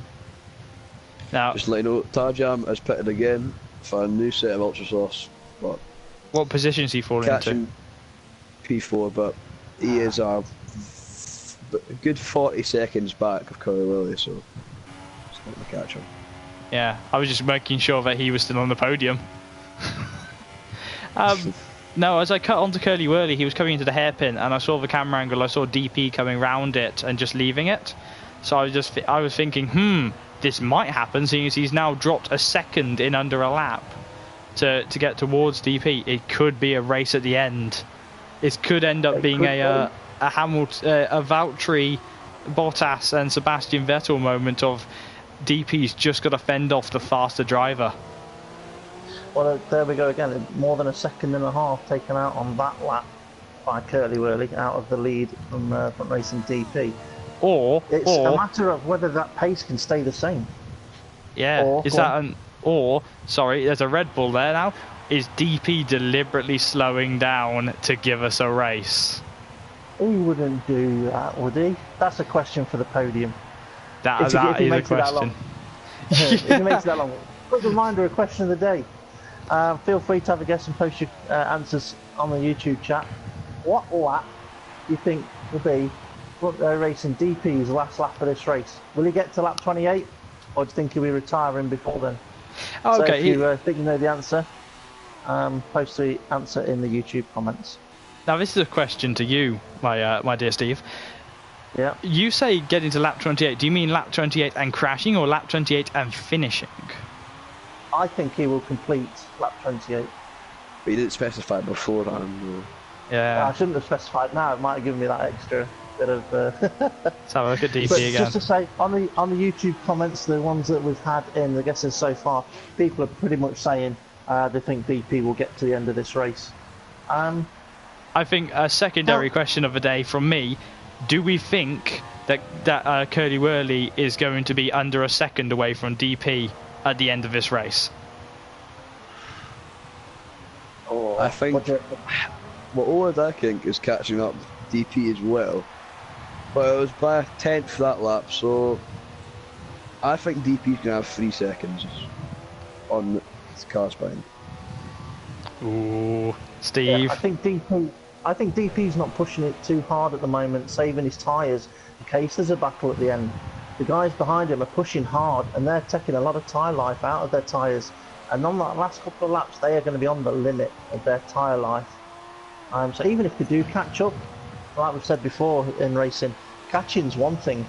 Speaker 1: Now,
Speaker 3: just let you know, Tarjam has pitted again for a new set of ultra sauce, but
Speaker 1: What position is he falling into?
Speaker 3: Catching P4, but he is a good 40 seconds back of Curly Willie, so it's not going to catch him.
Speaker 1: Yeah, I was just making sure that he was still on the podium. No, as I cut onto Curly Whirly, he was coming into the hairpin, and I saw the camera angle. I saw DP coming round it and just leaving it. So I was thinking, this might happen, seeing as he's now dropped a second in under a lap to get towards DP. It could be a race at the end. It could end up being a Hamilton, a Valtteri, Bottas, and Sebastian Vettel moment of DP's just got to fend off the faster driver.
Speaker 2: Well, there we go again. More than a second and a half taken out on that lap by Curly Whirly out of the lead from racing DP. It's a matter of whether that pace can stay the same.
Speaker 1: Yeah, sorry, there's a Red Bull there now. Is DP deliberately slowing down to give us a race?
Speaker 2: He wouldn't do that, would he? That's a question for the podium.
Speaker 1: That is a question.
Speaker 2: If he makes it that long. Quick reminder, a question of the day. Feel free to have a guess and post your answers on the YouTube chat. What lap do you think will be racing DP's last lap of this race? Will he get to lap 28, or do you think he'll be retiring before then?
Speaker 1: Okay.
Speaker 2: So if you think you know the answer, post the answer in the YouTube comments.
Speaker 1: Now this is a question to you, my dear Steve.
Speaker 2: Yeah.
Speaker 1: You say getting to lap 28. Do you mean lap 28 and crashing, or lap 28 and finishing?
Speaker 2: I think he will complete lap 28.
Speaker 3: But you didn't specify beforehand.
Speaker 1: Yeah.
Speaker 2: I shouldn't have specified now. It might have given me that extra bit of.
Speaker 1: Let's have a look at DP
Speaker 2: but
Speaker 1: again.
Speaker 2: Just to say, on the YouTube comments, the ones that we've had in the guesses so far, people are pretty much saying they think DP will get to the end of this race.
Speaker 1: I think a secondary question of the day from me: do we think that Curly Whirly is going to be under a second away from DP at the end of this race?
Speaker 3: I think what I think is catching up DP as well, but it was by a tenth that lap, so I think DP's going to have 3 seconds on the car behind.
Speaker 1: Ooh, Steve.
Speaker 2: Yeah, I think DP's not pushing it too hard at the moment, saving his tyres in case there's a battle at the end. The guys behind him are pushing hard, and they're taking a lot of tyre life out of their tyres. And on that last couple of laps, they are going to be on the limit of their tyre life. So even if they do catch up, like we've said before in racing, catching's one thing,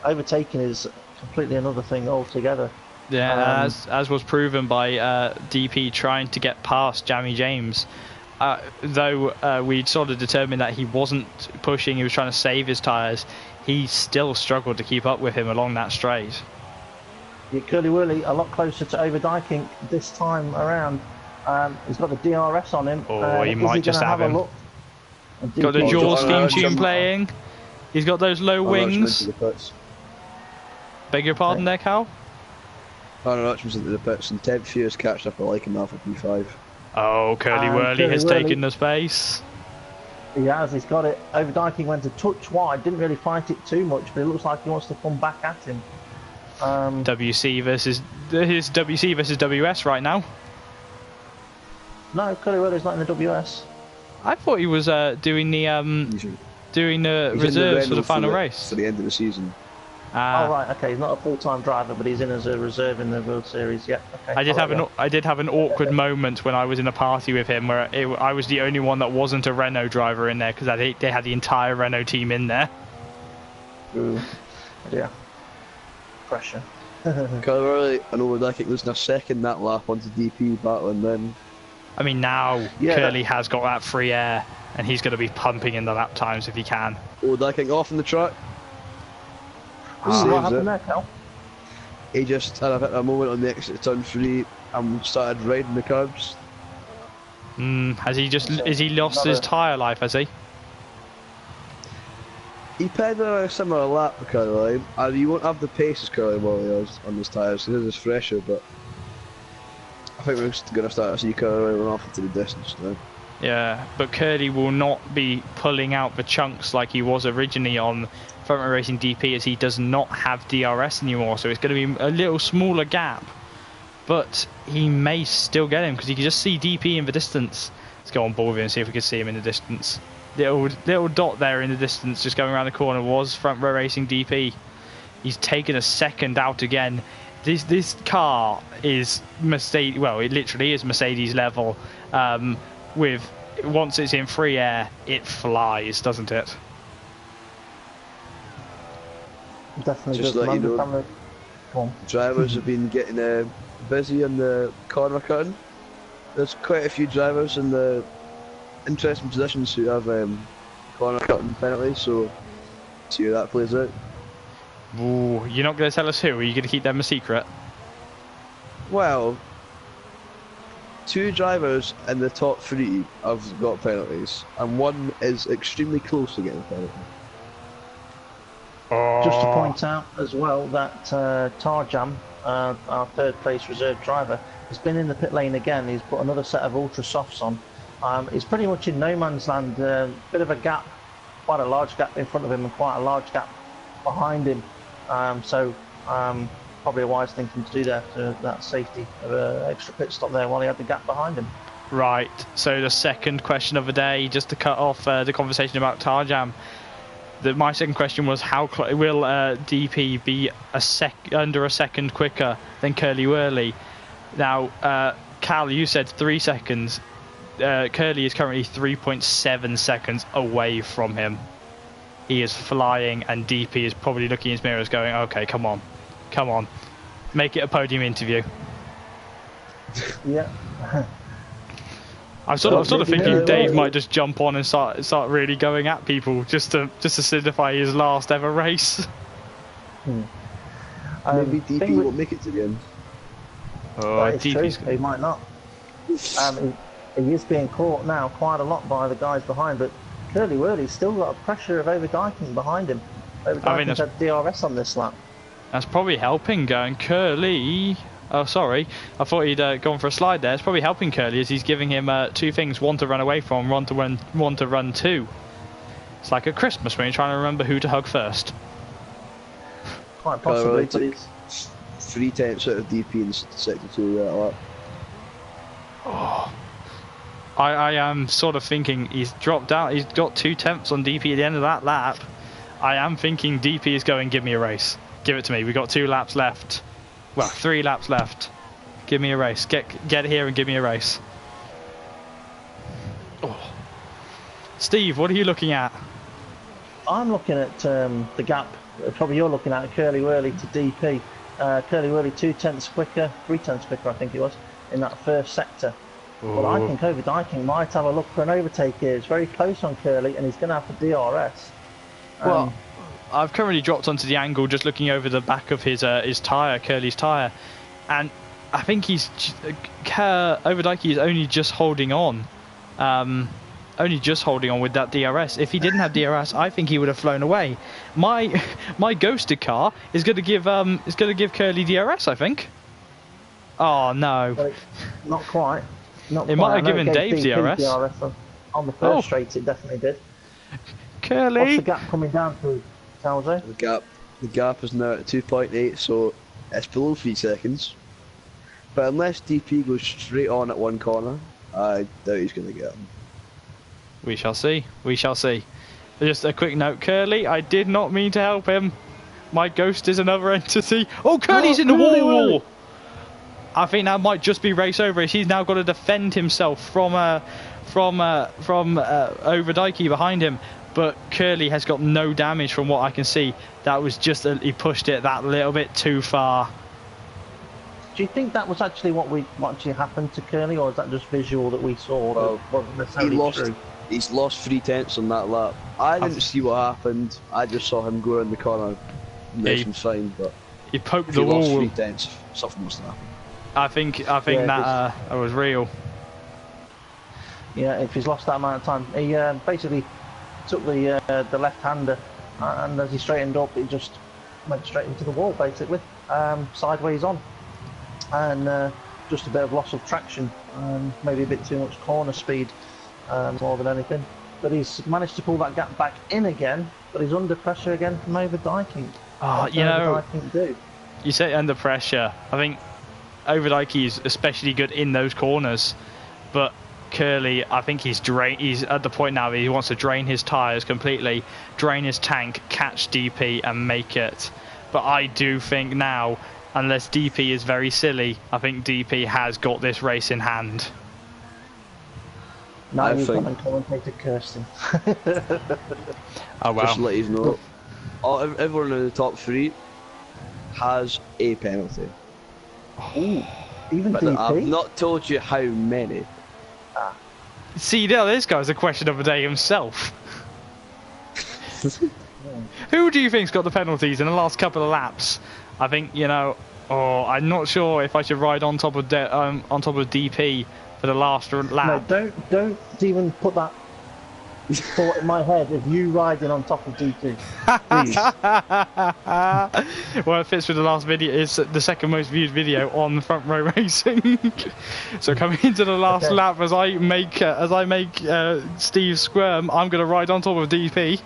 Speaker 2: overtaking is completely another thing altogether.
Speaker 1: Yeah, as was proven by DP trying to get past Jamie James. Though we'd sort of determined that he wasn't pushing, he was trying to save his tyres, he still struggled to keep up with him along that straight.
Speaker 2: Yeah, Curly Whirly a lot closer to overtaking this time around. He's got the DRS on him.
Speaker 1: Oh, he might just have him. Got the Jaws theme tune playing. He's got those low wings. Beg your pardon there, Cal?
Speaker 3: Conor Hutchins into the pits, and Ted Fear's catched up a like him for P5.
Speaker 1: Oh, Curly Whirly has taken the space.
Speaker 2: He has, he's got it. Overdyking went a touch wide, didn't really fight it too much, but it looks like he wants to come back at him.
Speaker 1: WC versus WS right now.
Speaker 2: No, Curly Whirly's not in the WS.
Speaker 1: I thought he was doing the reserves for the final race.
Speaker 3: For the end of the season.
Speaker 2: Oh right, okay. He's not a full-time driver, but he's in as a reserve in the World Series. Yeah. Okay.
Speaker 1: I did have an awkward moment when I was in a party with him, where I was the only one that wasn't a Renault driver in there, because they had the entire Renault team in there.
Speaker 2: Ooh, yeah. Pressure.
Speaker 3: Curly and Overdyking losing a second that lap onto DP battling then.
Speaker 1: I mean, now Curly has got that free air, and he's going to be pumping in the lap times if he can.
Speaker 3: Overdyking off in the track.
Speaker 2: What happened there, Cal?
Speaker 3: He just had a moment on the exit of turn 3 and started riding the curbs.
Speaker 1: Has he lost his tyre life, has he?
Speaker 3: He pedalled a similar lap to Curly, and you won't have the pace as Curly Whirly has on his tyres, because his is fresher, but I think we're going to start to see Curly run off into the distance now. Yeah,
Speaker 1: but Curly will not be pulling out the chunks like he was originally on Front Row Racing DP, as he does not have DRS anymore, so it's going to be a little smaller gap, but he may still get him, because you can just see DP in the distance, Let's go on board with him and see if we can see him in the distance. Little dot there in the distance, just going around the corner, was front row racing DP. He's taken a second out again. This car is Mercedes. Well, it literally is Mercedes level. With once it's in free air, it flies, doesn't it?
Speaker 2: Definitely.
Speaker 3: Just
Speaker 2: does.
Speaker 3: let you know,
Speaker 2: Go on.
Speaker 3: drivers have been getting busy on the corner There's quite a few drivers in the interesting positions who have corner cutting penalties, so see how that plays out.
Speaker 1: Ooh, you're not going to tell us who? Are you going to keep them a secret?
Speaker 3: Well, 2 drivers in the top 3 have got penalties, and 1 is extremely close to getting a penalty.
Speaker 2: Just to point out as well that Tarjam, our third place reserve driver, has been in the pit lane again. He's put another set of ultra softs on. He's pretty much in no man's land. Bit of a gap, quite a large gap in front of him and quite a large gap behind him. Probably a wise thing for him to do there, for that safety of an extra pit stop there while he had the gap behind him. Right, so the second question of the day, just to cut off the conversation about Tarjam. My second question was, how will DP be under a second quicker than Curly Whirly? Now, Cal, you said 3 seconds. Curly is currently 3.7 seconds away from him. He is flying, and DP is probably looking in his mirrors going, okay, come on, make it a podium interview. Yeah.
Speaker 1: I'm sort of thinking Dave might just jump on and start really going at people just to solidify his last ever race.
Speaker 3: Maybe DP won't make it to the end.
Speaker 2: Oh, DP's true. He might not. He is being caught now quite a lot by the guys behind, but Curly Whirly's still got a pressure of overdiking behind him. Overdiking's had DRS on this lap.
Speaker 1: That's probably helping going Curly. Oh, sorry. I thought he'd gone for a slide there. It's probably helping Curly as he's giving him 2 things: 1 to run away from, 1 to run to. It's like at Christmas when you're trying to remember who to hug first.
Speaker 2: Quite possibly, but it's
Speaker 3: 3 tenths out of DP in sector 2 that lap.
Speaker 1: Oh. I am sort of thinking he's dropped out. He's got 2 tenths on DP at the end of that lap. I am thinking DP is going, give me a race. Give it to me. We've got 2 laps left. Well, 3 laps left. Give me a race. Get here and give me a race. Oh. Steve, what are you looking at?
Speaker 2: I'm looking at the gap. Probably you're looking at Curly Whirly to DP. Curly Whirly 2 tenths quicker, 3 tenths quicker, I think it was, in that first sector. But I think overdiking might have a look for an overtake here. It's very close on Curly, and he's going to have the DRS.
Speaker 1: Well, I've currently dropped onto the angle, just looking over the back of his tyre, Curly's tyre, and I think Overdikey is only just holding on, with that DRS. If he didn't have DRS, I think he would have flown away. My ghosted car is going to give Curly DRS, I think. Oh no,
Speaker 2: but not quite.
Speaker 1: It might have given Dave DRS.
Speaker 2: On the first straight, it definitely did.
Speaker 1: Curly.
Speaker 2: What's the gap coming down to, Salzo?
Speaker 3: The gap is now at 2.8, so it's below 3 seconds. But unless DP goes straight on at one corner, I doubt he's going to get him.
Speaker 1: We shall see. We shall see. Just a quick note, Curly, I did not mean to help him. My ghost is another entity. Oh, Curly's in the wall! I think that might just be race over. He's now got to defend himself from Overdikey behind him. But Curly has got no damage from what I can see. That was just he pushed it that little bit too far.
Speaker 2: Do you think that was actually what actually happened to Curly, or is that just visual that we saw?
Speaker 3: Well,
Speaker 2: wasn't necessarily true?
Speaker 3: He's lost 3 tenths on that lap. I didn't see what happened. I just saw him go in the corner. Nice and fine, but
Speaker 1: he poked
Speaker 3: the wall.
Speaker 1: Lost
Speaker 3: 3 tenths. Something must have happened.
Speaker 1: I think that was real.
Speaker 2: Yeah, if he's lost that amount of time, he basically took the left-hander, and as he straightened up, he just went straight into the wall, basically, sideways on, and just a bit of loss of traction, maybe a bit too much corner speed, more than anything. But he's managed to pull that gap back in again, but he's under pressure again from overdiking.
Speaker 1: Oh, you say under pressure. I think Overdikey is especially good in those corners, but Curly, I think he's at the point now that he wants to drain his tyres completely, drain his tank, catch DP and make it. But I do think now, unless DP is very silly, I think DP has got this race in hand.
Speaker 2: Now you've got to commentator Kirsten.
Speaker 1: Oh well.
Speaker 3: Just to let you know, everyone in the top 3 has a penalty.
Speaker 2: Ooh, even
Speaker 3: But
Speaker 2: DP?
Speaker 3: I've not told you how many.
Speaker 1: See, now this guy's a question of the day himself. Who do you think's got the penalties in the last couple of laps? I think, you know, I'm not sure if I should ride on top of DP for the last lap.
Speaker 2: No, don't even put that thought in my head of you riding on top of DP. Please.
Speaker 1: Well, it fits with the last video. It's the second most viewed video on Front Row Racing. So coming into the last lap, as I make Steve squirm, I'm going to ride on top of DP.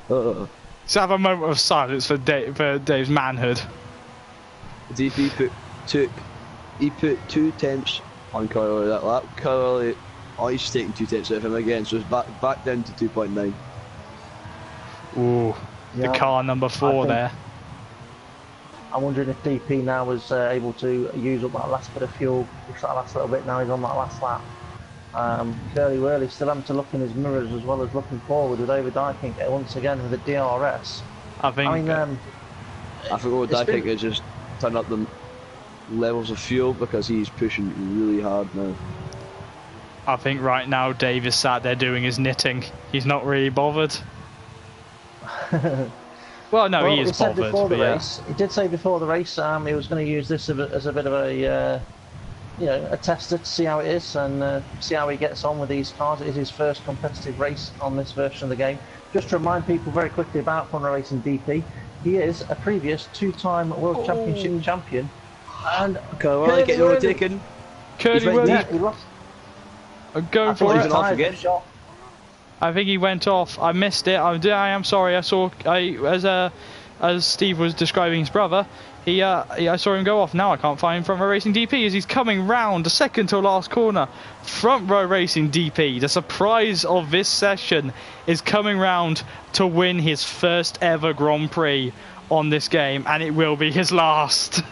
Speaker 1: Let's have a moment of silence for Dave's manhood.
Speaker 3: DP put 2 tenths on Curly that lap. Curly, he's taking 2 tenths out of him again, so it's back down to 2.9.
Speaker 1: Ooh, the car number 4 there.
Speaker 2: I'm wondering if DP now was able to use up that last bit of fuel, push that last little bit. Now he's on that last lap. Curly Whirly still having to look in his mirrors as well as looking forward with Over Dyking once again with the DRS.
Speaker 1: I think
Speaker 3: Over Dyking is just turn up the levels of fuel because he's pushing really hard now.
Speaker 1: I think right now Dave is sat there doing his knitting. He's not really bothered. Well, no, he is bothered.
Speaker 2: Race, he did say before the race he was going to use this as a bit of a a tester to see how it is and see how he gets on with these cars. It is his first competitive race on this version of the game. Just to remind people very quickly about Front Row Racing DP, he is a previous 2-time World Championship champion. And
Speaker 3: Curly getting overtaken.
Speaker 1: Curly Whirly.
Speaker 2: He lost.
Speaker 1: I'm going for it.
Speaker 2: Shot.
Speaker 1: I think he went off. I missed it. I am sorry. As Steve was describing his brother, I saw him go off. Now I can't find Front Row Racing DP as he's coming round the second to last corner. Front Row Racing DP, the surprise of this session, is coming round to win his first ever Grand Prix on this game, and it will be his last.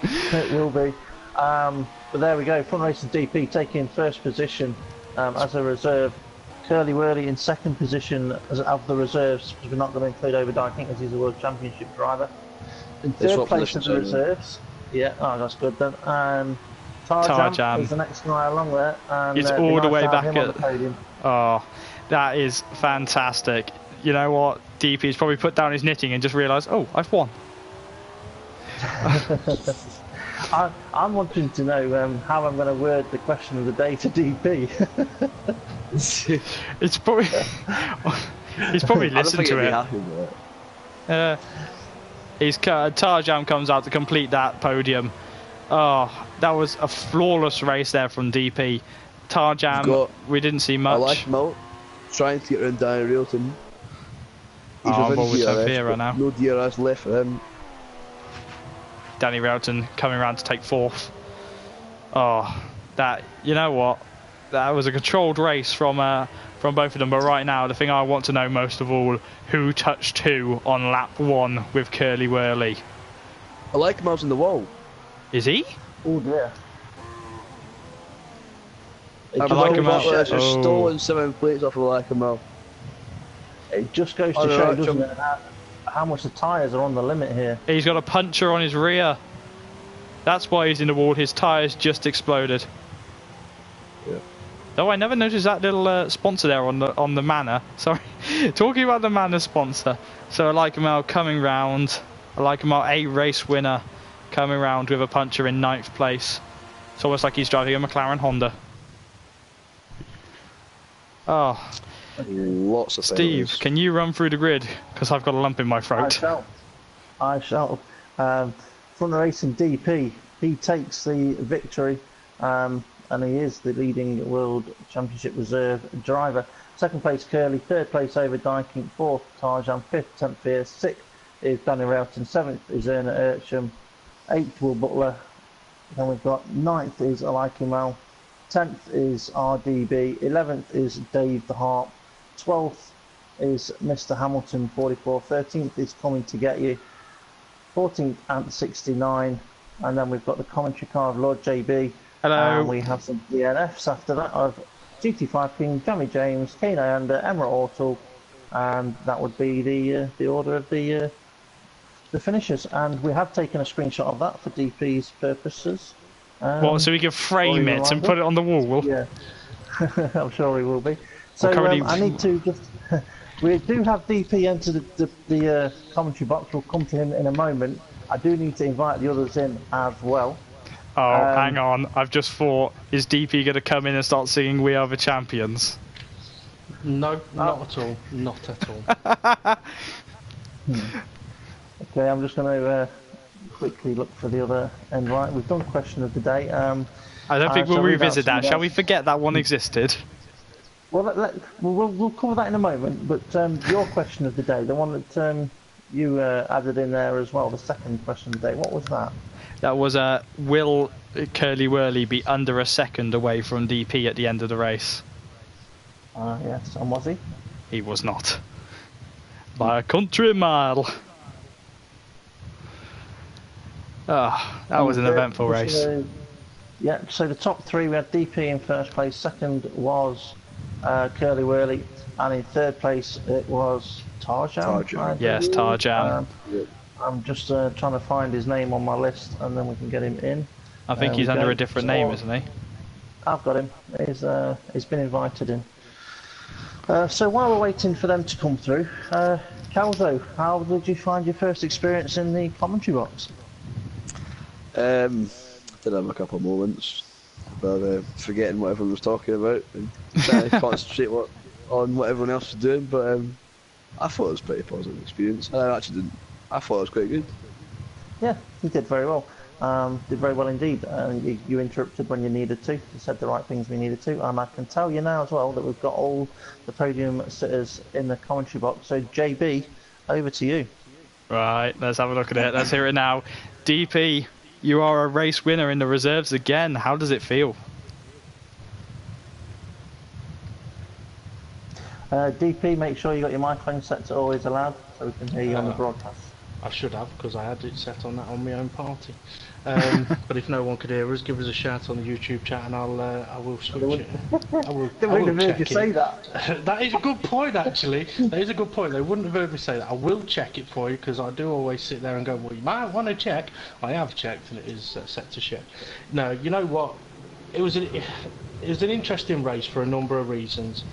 Speaker 2: It will be. But there we go. Front Racing DP taking first position as a reserve. Curly Whirly in second position as of the reserves, because we're not going to include Over Dyking as he's a World Championship driver. In third place of the reserves. Yeah, that's good then. Tarjam is the next guy along there. And,
Speaker 1: it's all the way back at the podium. Oh, that is fantastic. You know what? DP's probably put down his knitting and just realised, oh, I've won.
Speaker 2: I'm wanting to know how I'm going to word the question of the day to DP.
Speaker 1: It's probably he's probably listened to it. Tarjam comes out to complete that podium. Oh, that was a flawless race there from DP. Tarjam, we didn't see much.
Speaker 3: I like him out, trying to get around Danny Railton.
Speaker 1: He's now.
Speaker 3: No DRS left for him.
Speaker 1: Danny Railton coming around to take 4th. Oh, you know what? That was a controlled race from both of them. But right now, the thing I want to know most of all, who touched who on lap 1 with Curly Whirly?
Speaker 3: I like him out in the wall.
Speaker 1: Is he?
Speaker 2: Oh dear.
Speaker 3: I like him out. Just stolen 7 plates off of Lackamel.
Speaker 2: It just goes to show, doesn't it, how much the tyres are on the limit here.
Speaker 1: He's got a puncture on his rear. That's why he's in the wall. His tyres just exploded.
Speaker 3: Yeah.
Speaker 1: Though I never noticed that little sponsor there on the Manor. Sorry, talking about the Manor sponsor. So I like him out coming round. I like him out, a race winner, coming round with a puncher in 9th place. It's almost like he's driving a McLaren Honda. Oh,
Speaker 3: lots of
Speaker 1: Steve,
Speaker 3: things.
Speaker 1: can you run through the grid? Because I've got a lump in my throat.
Speaker 2: I shall. Front Racing DP, he takes the victory. And he is the leading World Championship Reserve driver. Second place Curly, third place Over Dyking, 4th Tarjam, 5th Temp Fierce, 6th is Danny Railton, 7th is Erna Urcham, 8th Will Butler, Then we've got 9th is Alaikimal, 10th is RDB, 11th is Dave the Harp, 12th is Mr. Hamilton 44, 13th is Coming to Get You, 14th Ant 69, and then we've got the commentary car of Lord JB.
Speaker 1: Hello.
Speaker 2: And we have some DNFs after that of GT5 King, Jamie James, Kane Ayanda, Emma Ortal, and that would be the order of the finishers. And we have taken a screenshot of that for DP's purposes.
Speaker 1: What, so we can frame it and put it on the wall?
Speaker 2: Yeah, I'm sure we will be. So I need to just... we do have DP enter the commentary box. We'll come to him in a moment. I do need to invite the others in as well.
Speaker 1: Oh, hang on. I've just thought, is DP going to come in and start singing We Are the Champions?
Speaker 4: No, not at all. Not at all.
Speaker 2: Okay, I'm just going to quickly look for the other invite. We've done question of the day.
Speaker 1: I don't think we'll revisit that. Shall we forget that one existed?
Speaker 2: Well, we'll cover that in a moment. But your question of the day, the one that you added in there as well, the second question of the day, what was that?
Speaker 1: That was will Curly Wurly be under a second away from DP at the end of the race?
Speaker 2: Yes, and was he?
Speaker 1: He was not. By a country mile. Ah, that was an eventful race.
Speaker 2: Yeah, so the top three, we had DP in first place, second was Curly Wurly, and in third place it was Tarjan.
Speaker 1: Yes, Tarjan.
Speaker 2: I'm just trying to find his name on my list, and then we can get him in.
Speaker 1: I think he's under a different name, isn't he?
Speaker 2: I've got him. He's been invited in. So while we're waiting for them to come through, Calzo, how did you find your first experience in the commentary box?
Speaker 3: Did have a couple of moments, but forgetting what everyone was talking about and trying to concentrate on what everyone else was doing. But I thought it was a pretty positive experience. I actually didn't. I thought it was quite good.
Speaker 2: Yeah, you did very well. Did very well indeed. You interrupted when you needed to. You said the right things we needed to. I can tell you now as well that we've got all the podium sitters in the commentary box. So JB, over to you.
Speaker 1: Right, let's have a look at it. Let's hear it now. DP, you are a race winner in the reserves again. How does it feel?
Speaker 2: DP, make sure you got your microphone set to always allowed so we can hear you on the broadcast.
Speaker 4: I should have, because I had it set on that on my own party. But if no one could hear us, give us a shout on the YouTube chat, and I will switch it. I will check
Speaker 2: you say that.
Speaker 4: That is a good point, actually. That is a good point. They wouldn't have heard me say that. I will check it for you, because I do always sit there and go, well, you might want to check. I have checked, and it is set to check. No, you know what? It was an interesting race for a number of reasons,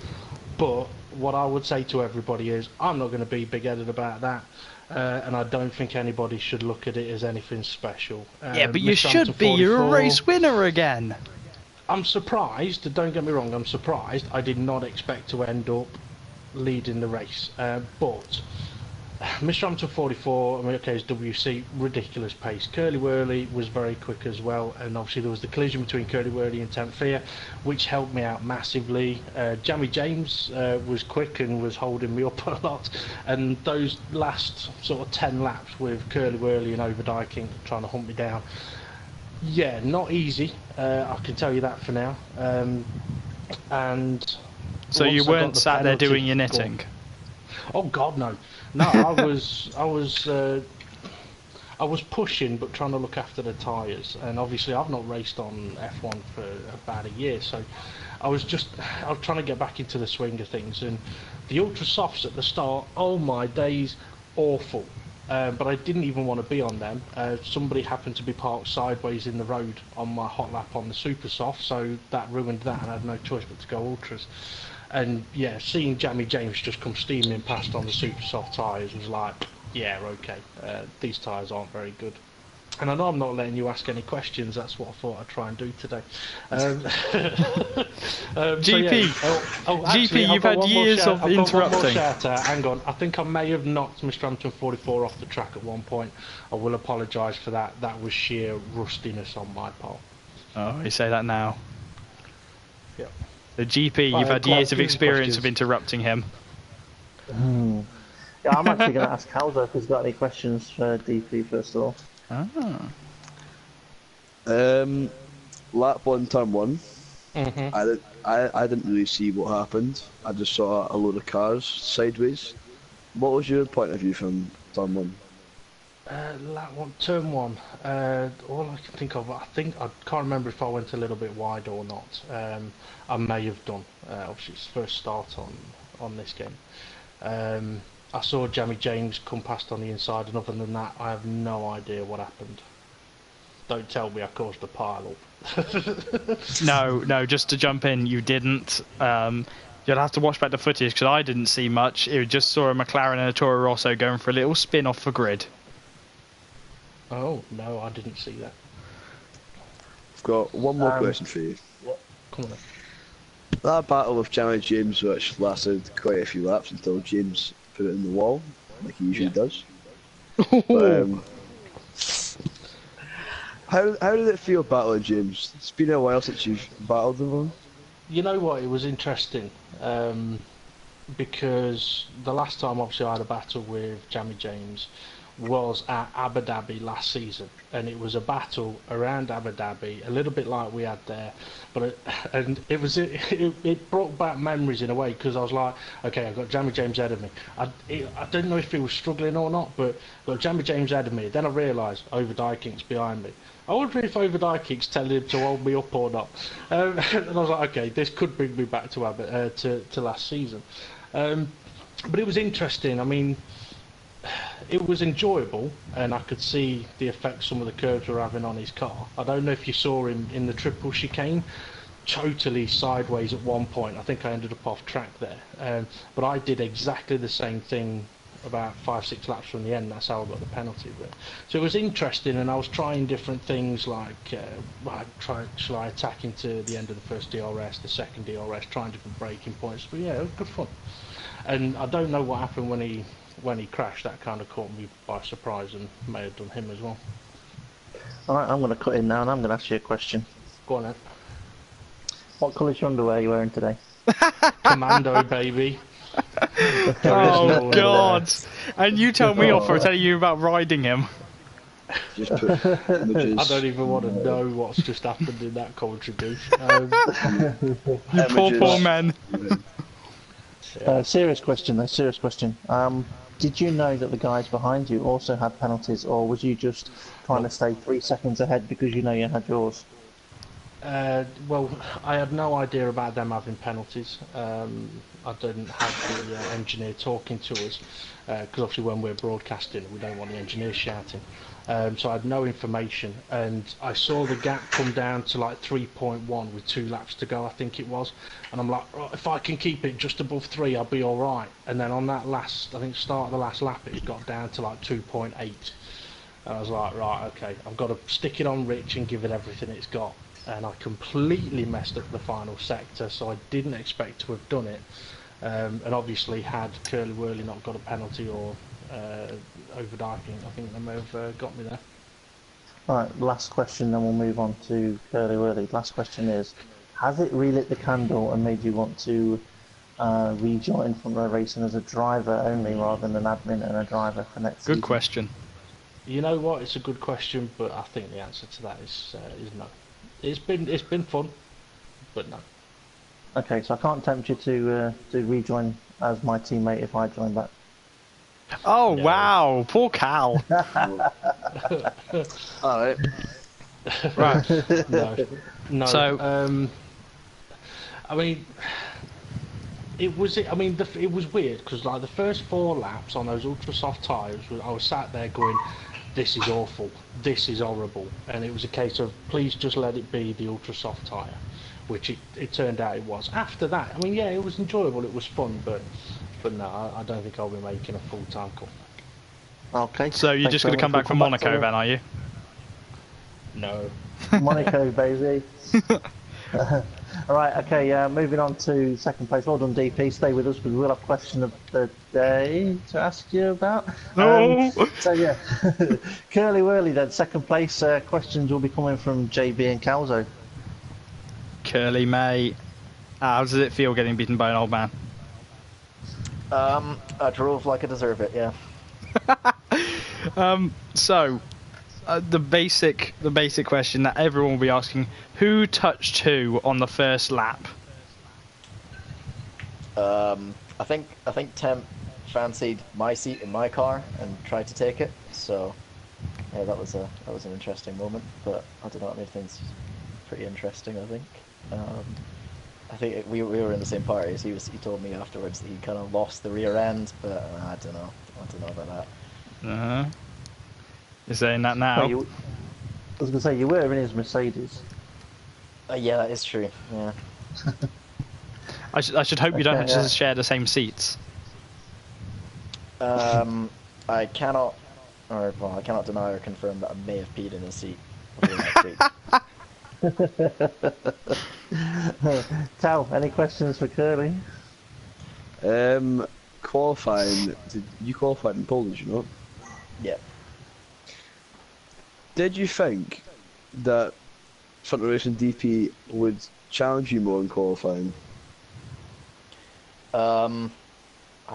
Speaker 4: but what I would say to everybody is, I'm not going to be big-headed about that. And I don't think anybody should look at it as anything special.
Speaker 1: Yeah, but you should be. You're a race winner again.
Speaker 4: I'm surprised. Don't get me wrong. I'm surprised. I did not expect to end up leading the race. But Mr. Hampton 44, I mean, okay, it's WC, ridiculous pace. Curly Wurly was very quick as well, and obviously there was the collision between Curly Wurly and Tempfia, which helped me out massively. Jamie James was quick and was holding me up a lot, and those last sort of 10 laps with Curly Wurly and overdiking trying to hunt me down, yeah, not easy, I can tell you that for now. And
Speaker 1: so you weren't sat there doing your knitting?
Speaker 4: Oh God, no. No, I was pushing, but trying to look after the tyres. And obviously, I've not raced on F1 for about a year, so I was trying to get back into the swing of things. And the ultra softs at the start, oh my days, awful. But I didn't even want to be on them. Somebody happened to be parked sideways in the road on my hot lap on the super soft, so that ruined that, and I had no choice but to go ultras. And yeah, seeing Jamie James just come steaming past on the super soft tyres was like, yeah, okay, these tyres aren't very good. And I know I'm not letting you ask any questions, that's what I thought I'd try and do today.
Speaker 1: GP, GP, you've had years of interrupting.
Speaker 4: Hang on, I think I may have knocked Mr. Hampton 44 off the track at one point. I will apologise for that, that was sheer rustiness on my part.
Speaker 1: Oh, you say that now.
Speaker 4: Yep.
Speaker 1: The GP, you've had years of experience of interrupting him.
Speaker 2: Yeah, I'm actually going to ask Calzo if he's got any questions for DP first of all.
Speaker 3: Lap one, turn one.
Speaker 4: Mm-hmm.
Speaker 3: I didn't really see what happened. I just saw a load of cars sideways. What was your point of view from turn one?
Speaker 4: Lap one, turn one. All I can think of, I can't remember if I went a little bit wide or not. I may have done. Obviously, it's first start on this game. I saw Jamie James come past on the inside, and other than that, I have no idea what happened. Don't tell me I caused a pile up.
Speaker 1: No, just to jump in, you didn't. You'll have to watch back the footage because I didn't see much. It just saw a McLaren and a Toro Rosso going for a little spin off the grid.
Speaker 4: Oh, no, I didn't see that.
Speaker 3: I've got one more question for you.
Speaker 4: Come on then.
Speaker 3: That battle with Jamie James, which lasted quite a few laps until James put it in the wall, like he usually does. But, how did it feel battling James? It's been a while since you've battled with him.
Speaker 4: You know what, it was interesting, because the last time obviously I had a battle with Jamie James was at Abu Dhabi last season, and it was a battle around Abu Dhabi, a little bit like we had there, but it brought back memories in a way, because I was like, okay, I've got Jamie James ahead of me. I didn't know if he was struggling or not, but I've got Jamie James ahead of me. Then I realised Overdijking's behind me. I wonder if Overdijking's telling him to hold me up or not. And I was like, okay, this could bring me back to last season. But it was interesting. I mean, it was enjoyable, and I could see the effect some of the curves were having on his car. I don't know if you saw him in the triple chicane, totally sideways at one point. I think I ended up off track there. But I did exactly the same thing about 5-6 laps from the end. That's how I got the penalty. But so it was interesting, and I was trying different things like shall I attack into the end of the first DRS, the second DRS, trying different braking points. But yeah, it was good fun. And I don't know what happened when he crashed. That kind of caught me by surprise and may have done him as well.
Speaker 2: Alright, I'm going to cut in now and I'm going to ask you a question.
Speaker 4: Go on then.
Speaker 2: What colour's your underwear are you wearing today?
Speaker 4: Commando, baby.
Speaker 1: Oh God! And you tell me off for telling you about riding him.
Speaker 3: Just put images.
Speaker 4: I don't even want to know what's just happened in that commentary booth.
Speaker 1: You poor men.
Speaker 2: Serious question though, serious question. Did you know that the guys behind you also had penalties, or was you just trying to stay 3 seconds ahead because you know you had yours?
Speaker 4: Well, I had no idea about them having penalties. I didn't have the engineer talking to us, because obviously when we're broadcasting we don't want the engineer shouting. So I had no information, and I saw the gap come down to like 3.1 with 2 laps to go, I think it was, and I'm like, right, if I can keep it just above 3 I'll be alright. And then on that last, I think start of the last lap, it got down to like 2.8, and I was like, right, okay, I've got to stick it on Rich and give it everything it's got. And I completely messed up the final sector, so I didn't expect to have done it. And obviously, had Curly Wurly not got a penalty or Overdijking, I think they may have got me there.
Speaker 2: Alright, last question, then we'll move on to Curly Wurly. Last question is, has it relit the candle and made you want to rejoin front row racing as a driver only rather than an admin and a driver for next season?
Speaker 1: Good question.
Speaker 4: You know what? It's a good question, but I think the answer to that is no. It's been fun, but no.
Speaker 2: Okay, so I can't tempt you to rejoin as my teammate if I join back.
Speaker 1: Oh
Speaker 4: No.
Speaker 1: wow, poor Cal.
Speaker 3: Alright.
Speaker 1: Right.
Speaker 4: No.
Speaker 1: So-
Speaker 4: I mean, it was weird because like the first 4 laps on those ultra soft tyres, I was sat there going, this is awful, this is horrible, and it was a case of please just let it be the ultra soft tyre, which it turned out it was. After that, I mean, yeah, it was enjoyable, it was fun, but no, I don't think I'll be making a full-time comeback.
Speaker 2: Okay.
Speaker 1: So you're just going to come back from Monaco then, are you?
Speaker 4: No.
Speaker 2: Monaco, baby. Alright, okay, moving on to second place. Well done, DP. Stay with us because we'll have question of the day to ask you about.
Speaker 1: No.
Speaker 2: So, yeah. Curly Wurly then, second place. Questions will be coming from JB and Calzo.
Speaker 1: Curly, mate. How does it feel getting beaten by an old man?
Speaker 5: I drove like I deserve it, yeah.
Speaker 1: So, the basic question that everyone will be asking: who touched who on the first lap?
Speaker 5: I think Temp fancied my seat in my car and tried to take it. So yeah, that was an interesting moment. But I don't know, it made things pretty interesting. I think we were in the same party. So he told me afterwards that he kind of lost the rear end, but I don't know. I don't know about
Speaker 1: Uh-huh. You're saying that now?
Speaker 2: Well, I was going to say, you were in his Mercedes.
Speaker 5: that. Yeah, that is true. Yeah.
Speaker 1: I should hope you don't have
Speaker 2: Okay,
Speaker 1: to share the same seats.
Speaker 5: I cannot, I cannot deny or confirm that I may have peed in his seat before next week.
Speaker 2: Tal, any questions for Curly?
Speaker 3: Qualifying, did you qualified in Poland, you know?
Speaker 5: Yeah.
Speaker 3: Did you think that front racing DP would challenge you more in qualifying?
Speaker 5: I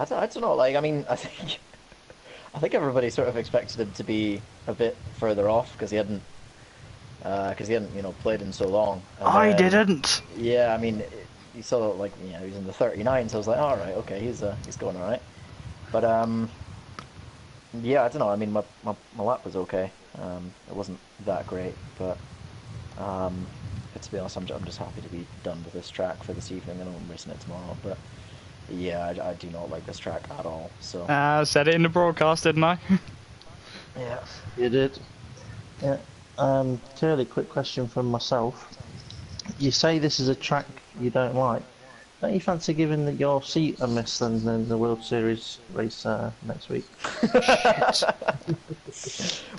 Speaker 5: don't know. Like, I mean, I think everybody sort of expected him to be a bit further off because he hadn't, played in so long. And
Speaker 1: I
Speaker 5: then,
Speaker 1: didn't.
Speaker 5: Yeah, I mean, you saw like, he was in the 39, so I was like, all right, okay, he's going all right. But yeah, I don't know. I mean, my lap was okay. It wasn't that great, but to be honest, I'm just happy to be done with this track for this evening, and I'm racing it tomorrow. But yeah, I do not like this track at all. So
Speaker 1: I said it in the broadcast, didn't I?
Speaker 5: yeah.
Speaker 2: You did. Yeah. Curly, quick question from myself. You say this is a track you don't like. Don't you fancy giving your seat a miss then in the World Series race next week?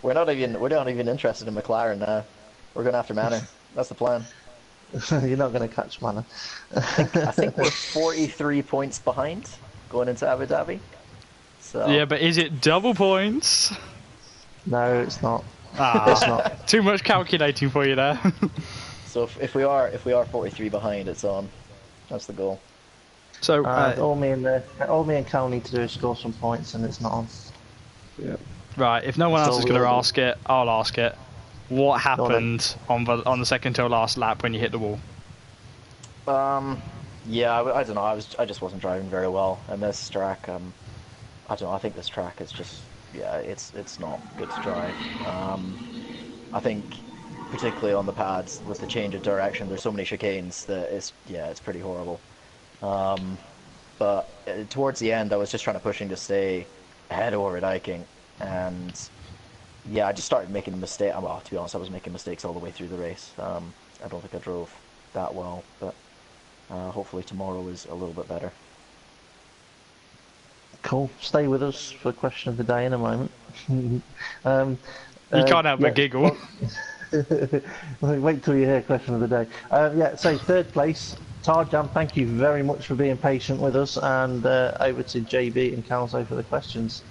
Speaker 5: We're not even interested in McLaren now. We're going after Manor. That's the plan.
Speaker 2: You're not going to catch Manor.
Speaker 5: I think we're 43 points behind going into Abu Dhabi. So
Speaker 1: Yeah, but is it double points?
Speaker 2: No, it's not.
Speaker 1: Ah,
Speaker 2: It's not.
Speaker 1: too much calculating for you there.
Speaker 5: So if we are 43 behind, it's on. That's the goal.
Speaker 1: So
Speaker 2: All me and Cal need to do is score some points, and it's not on.
Speaker 3: Yeah.
Speaker 1: right, if no one else
Speaker 2: So
Speaker 1: is going to
Speaker 2: we'll-
Speaker 1: ask it, I'll ask it. What happened on the second to last lap when you hit the wall?
Speaker 5: Yeah, I don't know. I just wasn't driving very well, and this track, I don't know. I think this track is just, yeah, it's not good to drive. I think particularly on the pads with the change of direction, there's so many chicanes that it's pretty horrible. But towards the end, I was just trying to pushing to stay ahead of Orid Eiking, and yeah, I just started making a mistake. Well, to be honest, I was making mistakes all the way through the race. I don't think I drove that well, but hopefully tomorrow is a little bit better.
Speaker 2: Cool. Stay with us for question of the day in a moment.
Speaker 1: You can't help but giggle.
Speaker 2: Wait till you hear question of the day. Yeah, so third place, Tarjam, thank you very much for being patient with us, and over to JB and Calzo for the questions.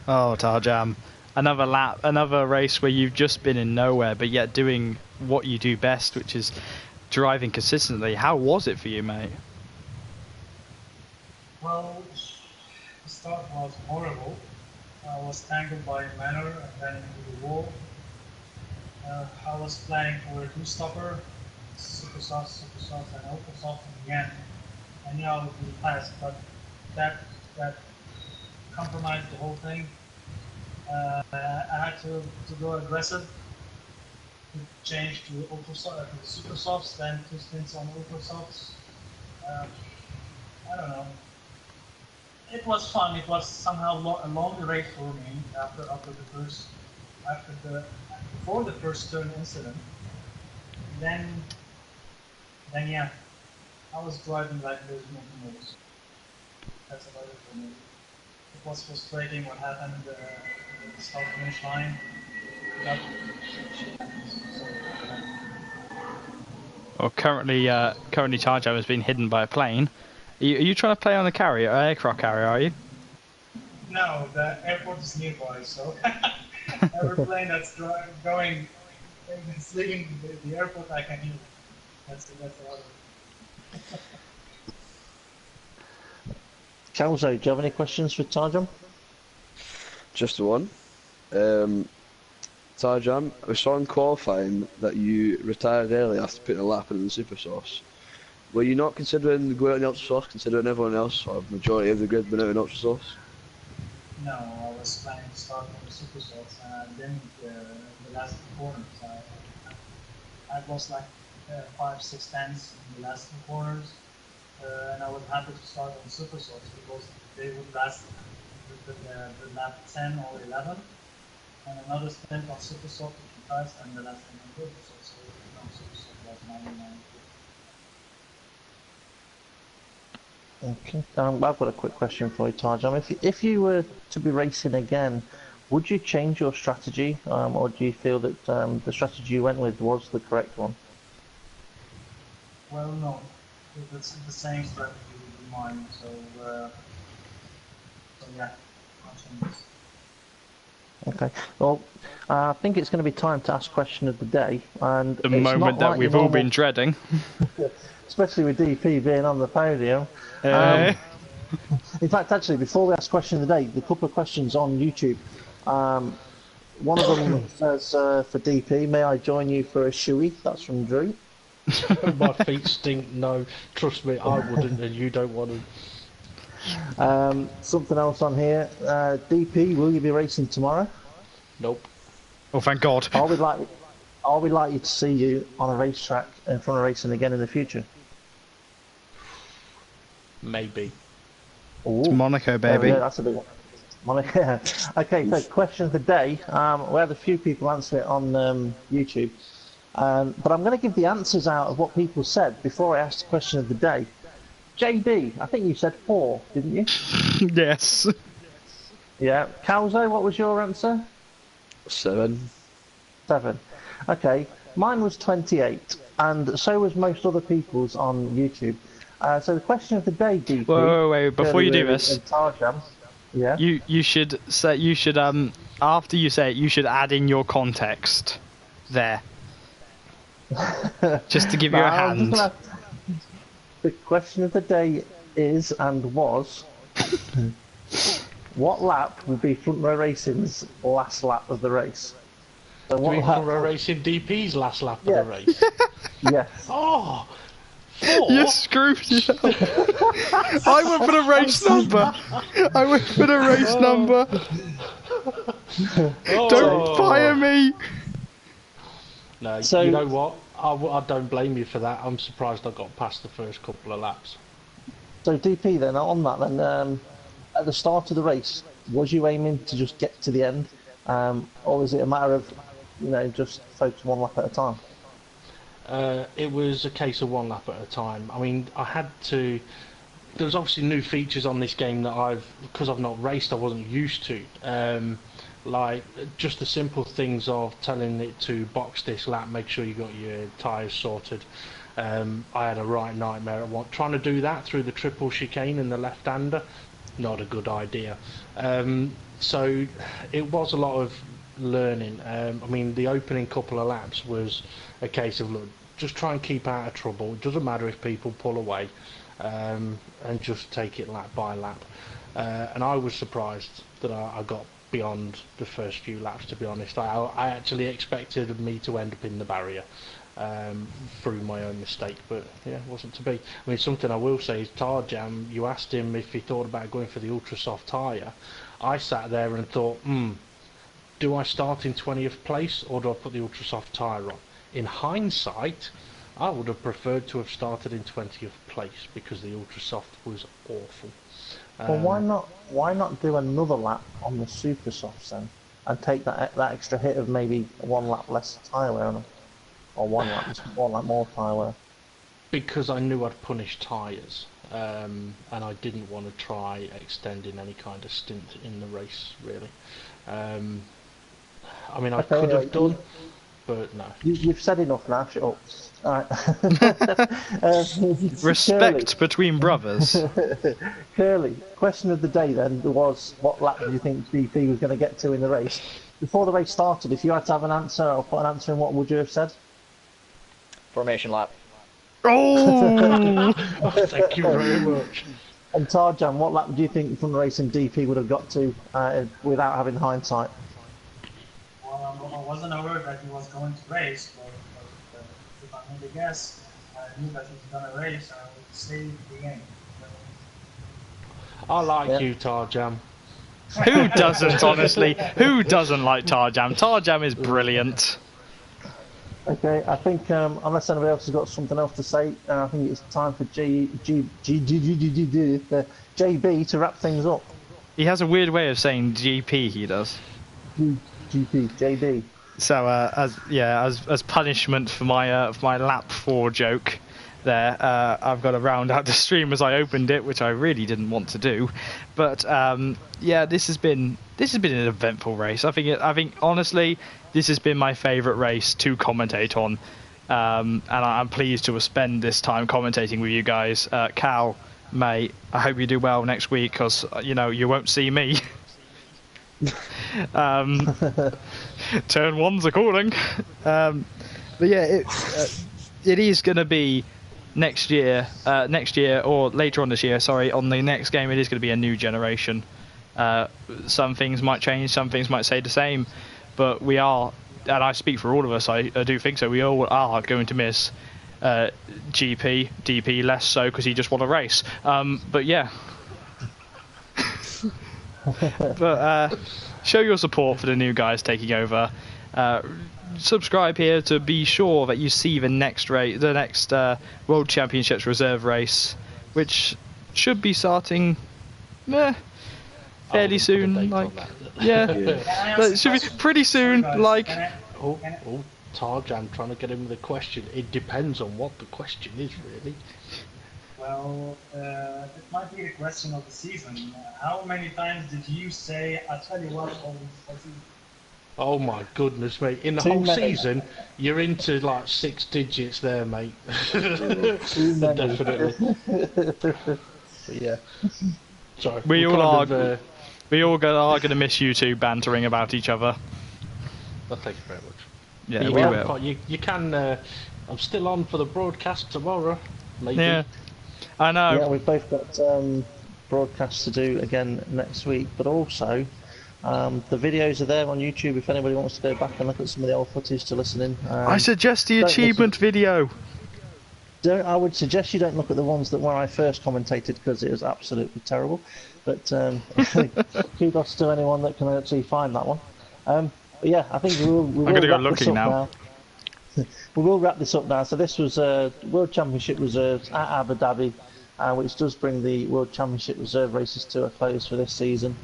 Speaker 1: Oh, Tarjam. Another lap, another race where you've just been in nowhere, but yet doing what you do best, which is driving consistently. How was it for you, mate?
Speaker 6: Well, the start was horrible. I was tangled by a manor and then into the wall. I was planning for a two-stopper, super soft, and ultra soft in the end. I knew I would be fast, but that compromised the whole thing. I had to go aggressive, to change to super softs, then 2 stints on ultra softs. I don't know. It was fun. It was somehow a long race for me before the first turn incident. Then yeah, I was driving like there's nothing else. That's about it for me. It was frustrating what happened at the start finish line.
Speaker 1: Well, currently Tarjam has been hidden by a plane. Are you trying to play on the aircraft carrier, are you?
Speaker 6: No, the airport is nearby, so every plane that's going, that's leaving the airport, I can hear. That's all.
Speaker 2: Calzo, do you have any questions for Tarjam?
Speaker 3: Just the one. Tarjam, I saw in qualifying that you retired early after putting a lap in the super sauce. Were you not considering going out in the ultra sauce, considering everyone else, or majority of the grid went out in ultra sauce?
Speaker 6: No, I was planning to start on the super shots, and I didn't the last two corners. I lost like 5-6 tenths in the last two corners, and I was happy to start on super shots because they would last the lap 10 or 11, and another stint on super shots would be fast, and the last stint on super shots. So no, super shots was my main.
Speaker 2: Okay. I've got a quick question for you, Tarjam. If you were to be racing again, would you change your strategy, or do you feel that the strategy you went with was the correct one?
Speaker 6: Well, no, it's the same strategy would be mine. So yeah, I'll change this.
Speaker 2: Okay. Well, I think it's going to be time to ask question of the day, and
Speaker 1: The moment that we've all been dreading.
Speaker 2: especially with DP being on the podium. In fact, actually, before we ask question of the day, the couple of questions on YouTube. One of them says for DP, may I join you for a shoey? That's from Drew.
Speaker 4: My feet stink. No, trust me, I wouldn't, and you don't want to.
Speaker 2: Something else on here. DP, will you be racing tomorrow?
Speaker 4: Nope.
Speaker 1: Oh, thank God.
Speaker 2: Are we likely to see you on a racetrack in front of racing again in the future?
Speaker 4: Maybe.
Speaker 2: Ooh.
Speaker 1: It's Monaco, baby.
Speaker 2: Yeah, that's a big one. Monaco. Okay, so question of the day. We had a few people answer it on YouTube, but I'm going to give the answers out of what people said before I ask the question of the day. JD, I think you said 4, didn't you?
Speaker 1: Yes.
Speaker 2: Yeah. Calzo, what was your answer?
Speaker 3: 7.
Speaker 2: 7. Okay, mine was 28, and so was most other people's on YouTube. So the question of the day, DP.
Speaker 1: Wait, before you do this,
Speaker 2: yeah.
Speaker 1: you should after you say it, you should add in your context there, just to give you a hand.
Speaker 2: The question of the day is and was, what lap will be Front Row Racing's last lap of the race? So
Speaker 4: Do
Speaker 2: what
Speaker 4: we
Speaker 2: lap?
Speaker 4: Front Row Racing DP's last lap of the race?
Speaker 2: Yes.
Speaker 4: Oh. 4?
Speaker 1: You screwed yourself. I went for the race number. I went for the race number. Don't fire me.
Speaker 4: No,
Speaker 2: So-
Speaker 4: you know what? I don't blame you for that. I'm surprised I got past the first couple of laps.
Speaker 2: So DP then, on that then, at the start of the race, was you aiming to just get to the end, or was it a matter of, just focus one lap at a time?
Speaker 4: It was a case of one lap at a time. I mean, I had to. There was obviously new features on this game that because I've not raced, I wasn't used to. Like just the simple things of telling it to box this lap, make sure you got your tyres sorted. I had a right nightmare at trying to do that through the triple chicane and the left-hander. Not a good idea. So it was a lot of learning. I mean, the opening couple of laps was a case of, look, just try and keep out of trouble. It doesn't matter if people pull away, and just take it lap by lap. And I was surprised that I got beyond the first few laps, to be honest. I actually expected me to end up in the barrier through my own mistake, but yeah, it wasn't to be. I mean, something I will say is Tarjam, you asked him if he thought about going for the ultra soft tyre. I sat there and thought, do I start in 20th place or do I put the ultra soft tyre on? In hindsight, I would have preferred to have started in 20th place because the ultra soft was awful.
Speaker 2: Well, why not do another lap on the super softs then, and take that extra hit of maybe one lap less tyre wear on them, or one lap more tyre wear?
Speaker 4: Because I knew I'd punish tyres, and I didn't want to try extending any kind of stint in the race, really. I mean, I could have done, but no.
Speaker 2: You've said enough now, shut up. Alright.
Speaker 1: Respect between brothers.
Speaker 2: Curly, question of the day then was, what lap do you think DP was going to get to in the race? Before the race started, if you had to have an answer or put an answer in, what would you have said?
Speaker 5: Formation lap.
Speaker 1: Oh!
Speaker 4: Oh, thank you very much.
Speaker 2: And Tarjan, what lap do you think from the racing DP would have got to without having hindsight?
Speaker 6: On wasn't aware that he was going to race, but if I made a guess, I knew that he was going to race, I would save the game.
Speaker 4: I like
Speaker 2: Yeah.
Speaker 4: you, Tarjam.
Speaker 1: Who doesn't, honestly? Who doesn't like Tarjam? Tarjam is brilliant.
Speaker 2: Okay, I think unless anybody else has got something else to say, I think it's time for JB to wrap things up.
Speaker 1: He has a weird way of saying GP, he does.
Speaker 2: JB.
Speaker 1: So as punishment for my lap 4 joke there, I've got to round out the stream as I opened it, which I really didn't want to do. But yeah, this has been an eventful race. I think honestly, this has been my favourite race to commentate on, and I'm pleased to spend this time commentating with you guys. Cal, mate, I hope you do well next week, because you won't see me. Turn one's a calling. But yeah, it is going to be next year or later on this year. Sorry, on the next game, it is going to be a new generation. Some things might change, some things might stay the same, but we are, and I speak for all of us, I do think so, we all are going to miss GP, DP less so because he just won a race. But yeah. But show your support for the new guys taking over. Subscribe here to be sure that you see the next World Championships reserve race, which should be starting fairly soon. Like, yeah, it should be pretty soon. Like,
Speaker 4: Tarjam trying to get him with a question. It depends on what the question is, really.
Speaker 6: Well, it might be the question of the season. How many times did you say, I tell you what,
Speaker 4: Oh my goodness, mate. In the whole season, you're into like 6 digits there, mate. Definitely. But yeah. Sorry.
Speaker 1: we all are going to miss you two bantering about each other.
Speaker 4: Well, thank you very much.
Speaker 1: Yeah,
Speaker 4: you
Speaker 1: we
Speaker 4: can,
Speaker 1: will.
Speaker 4: You can. I'm still on for the broadcast tomorrow. Maybe.
Speaker 1: Yeah, I know.
Speaker 2: Yeah, we've both got broadcasts to do again next week, but also the videos are there on YouTube if anybody wants to go back and look at some of the old footage to listen in.
Speaker 1: I suggest the achievement video.
Speaker 2: I would suggest you don't look at the ones that when I first commentated, because it was absolutely terrible. But kudos to anyone that can actually find that one. But yeah, I think I'm
Speaker 1: going to go looking now.
Speaker 2: We will wrap this up now. So this was World Championship reserves at Abu Dhabi, which does bring the World Championship reserve races to a close for this season.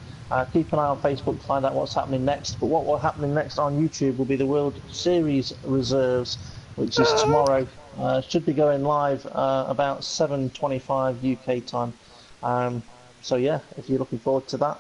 Speaker 2: Keep an eye on Facebook to find out what's happening next. But what will happen next on YouTube will be the World Series reserves, which is tomorrow. Should be going live about 7:25 UK time. So yeah, if you're looking forward to that,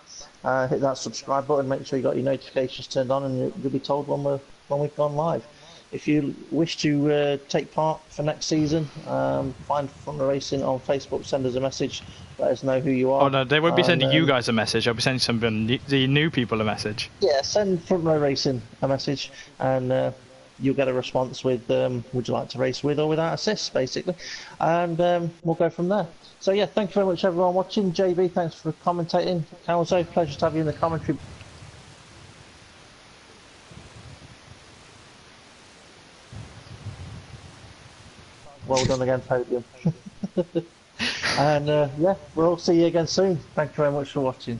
Speaker 2: hit that subscribe button. Make sure you got your notifications turned on, and you'll be told when we've gone live. If you wish to take part for next season, find Front Row Racing on Facebook, send us a message, let us know who you are.
Speaker 1: Oh no, they won't be sending you guys a message. I'll be sending the new people a message.
Speaker 2: Yeah, send Front Row Racing a message, and you'll get a response with would you like to race with or without assists, basically, and we'll go from there. So yeah, thank you very much everyone watching. JB, thanks for commentating. Calzo, pleasure to have you in the commentary. Well done again, podium. And yeah, we'll see you again soon. Thank you very much for watching.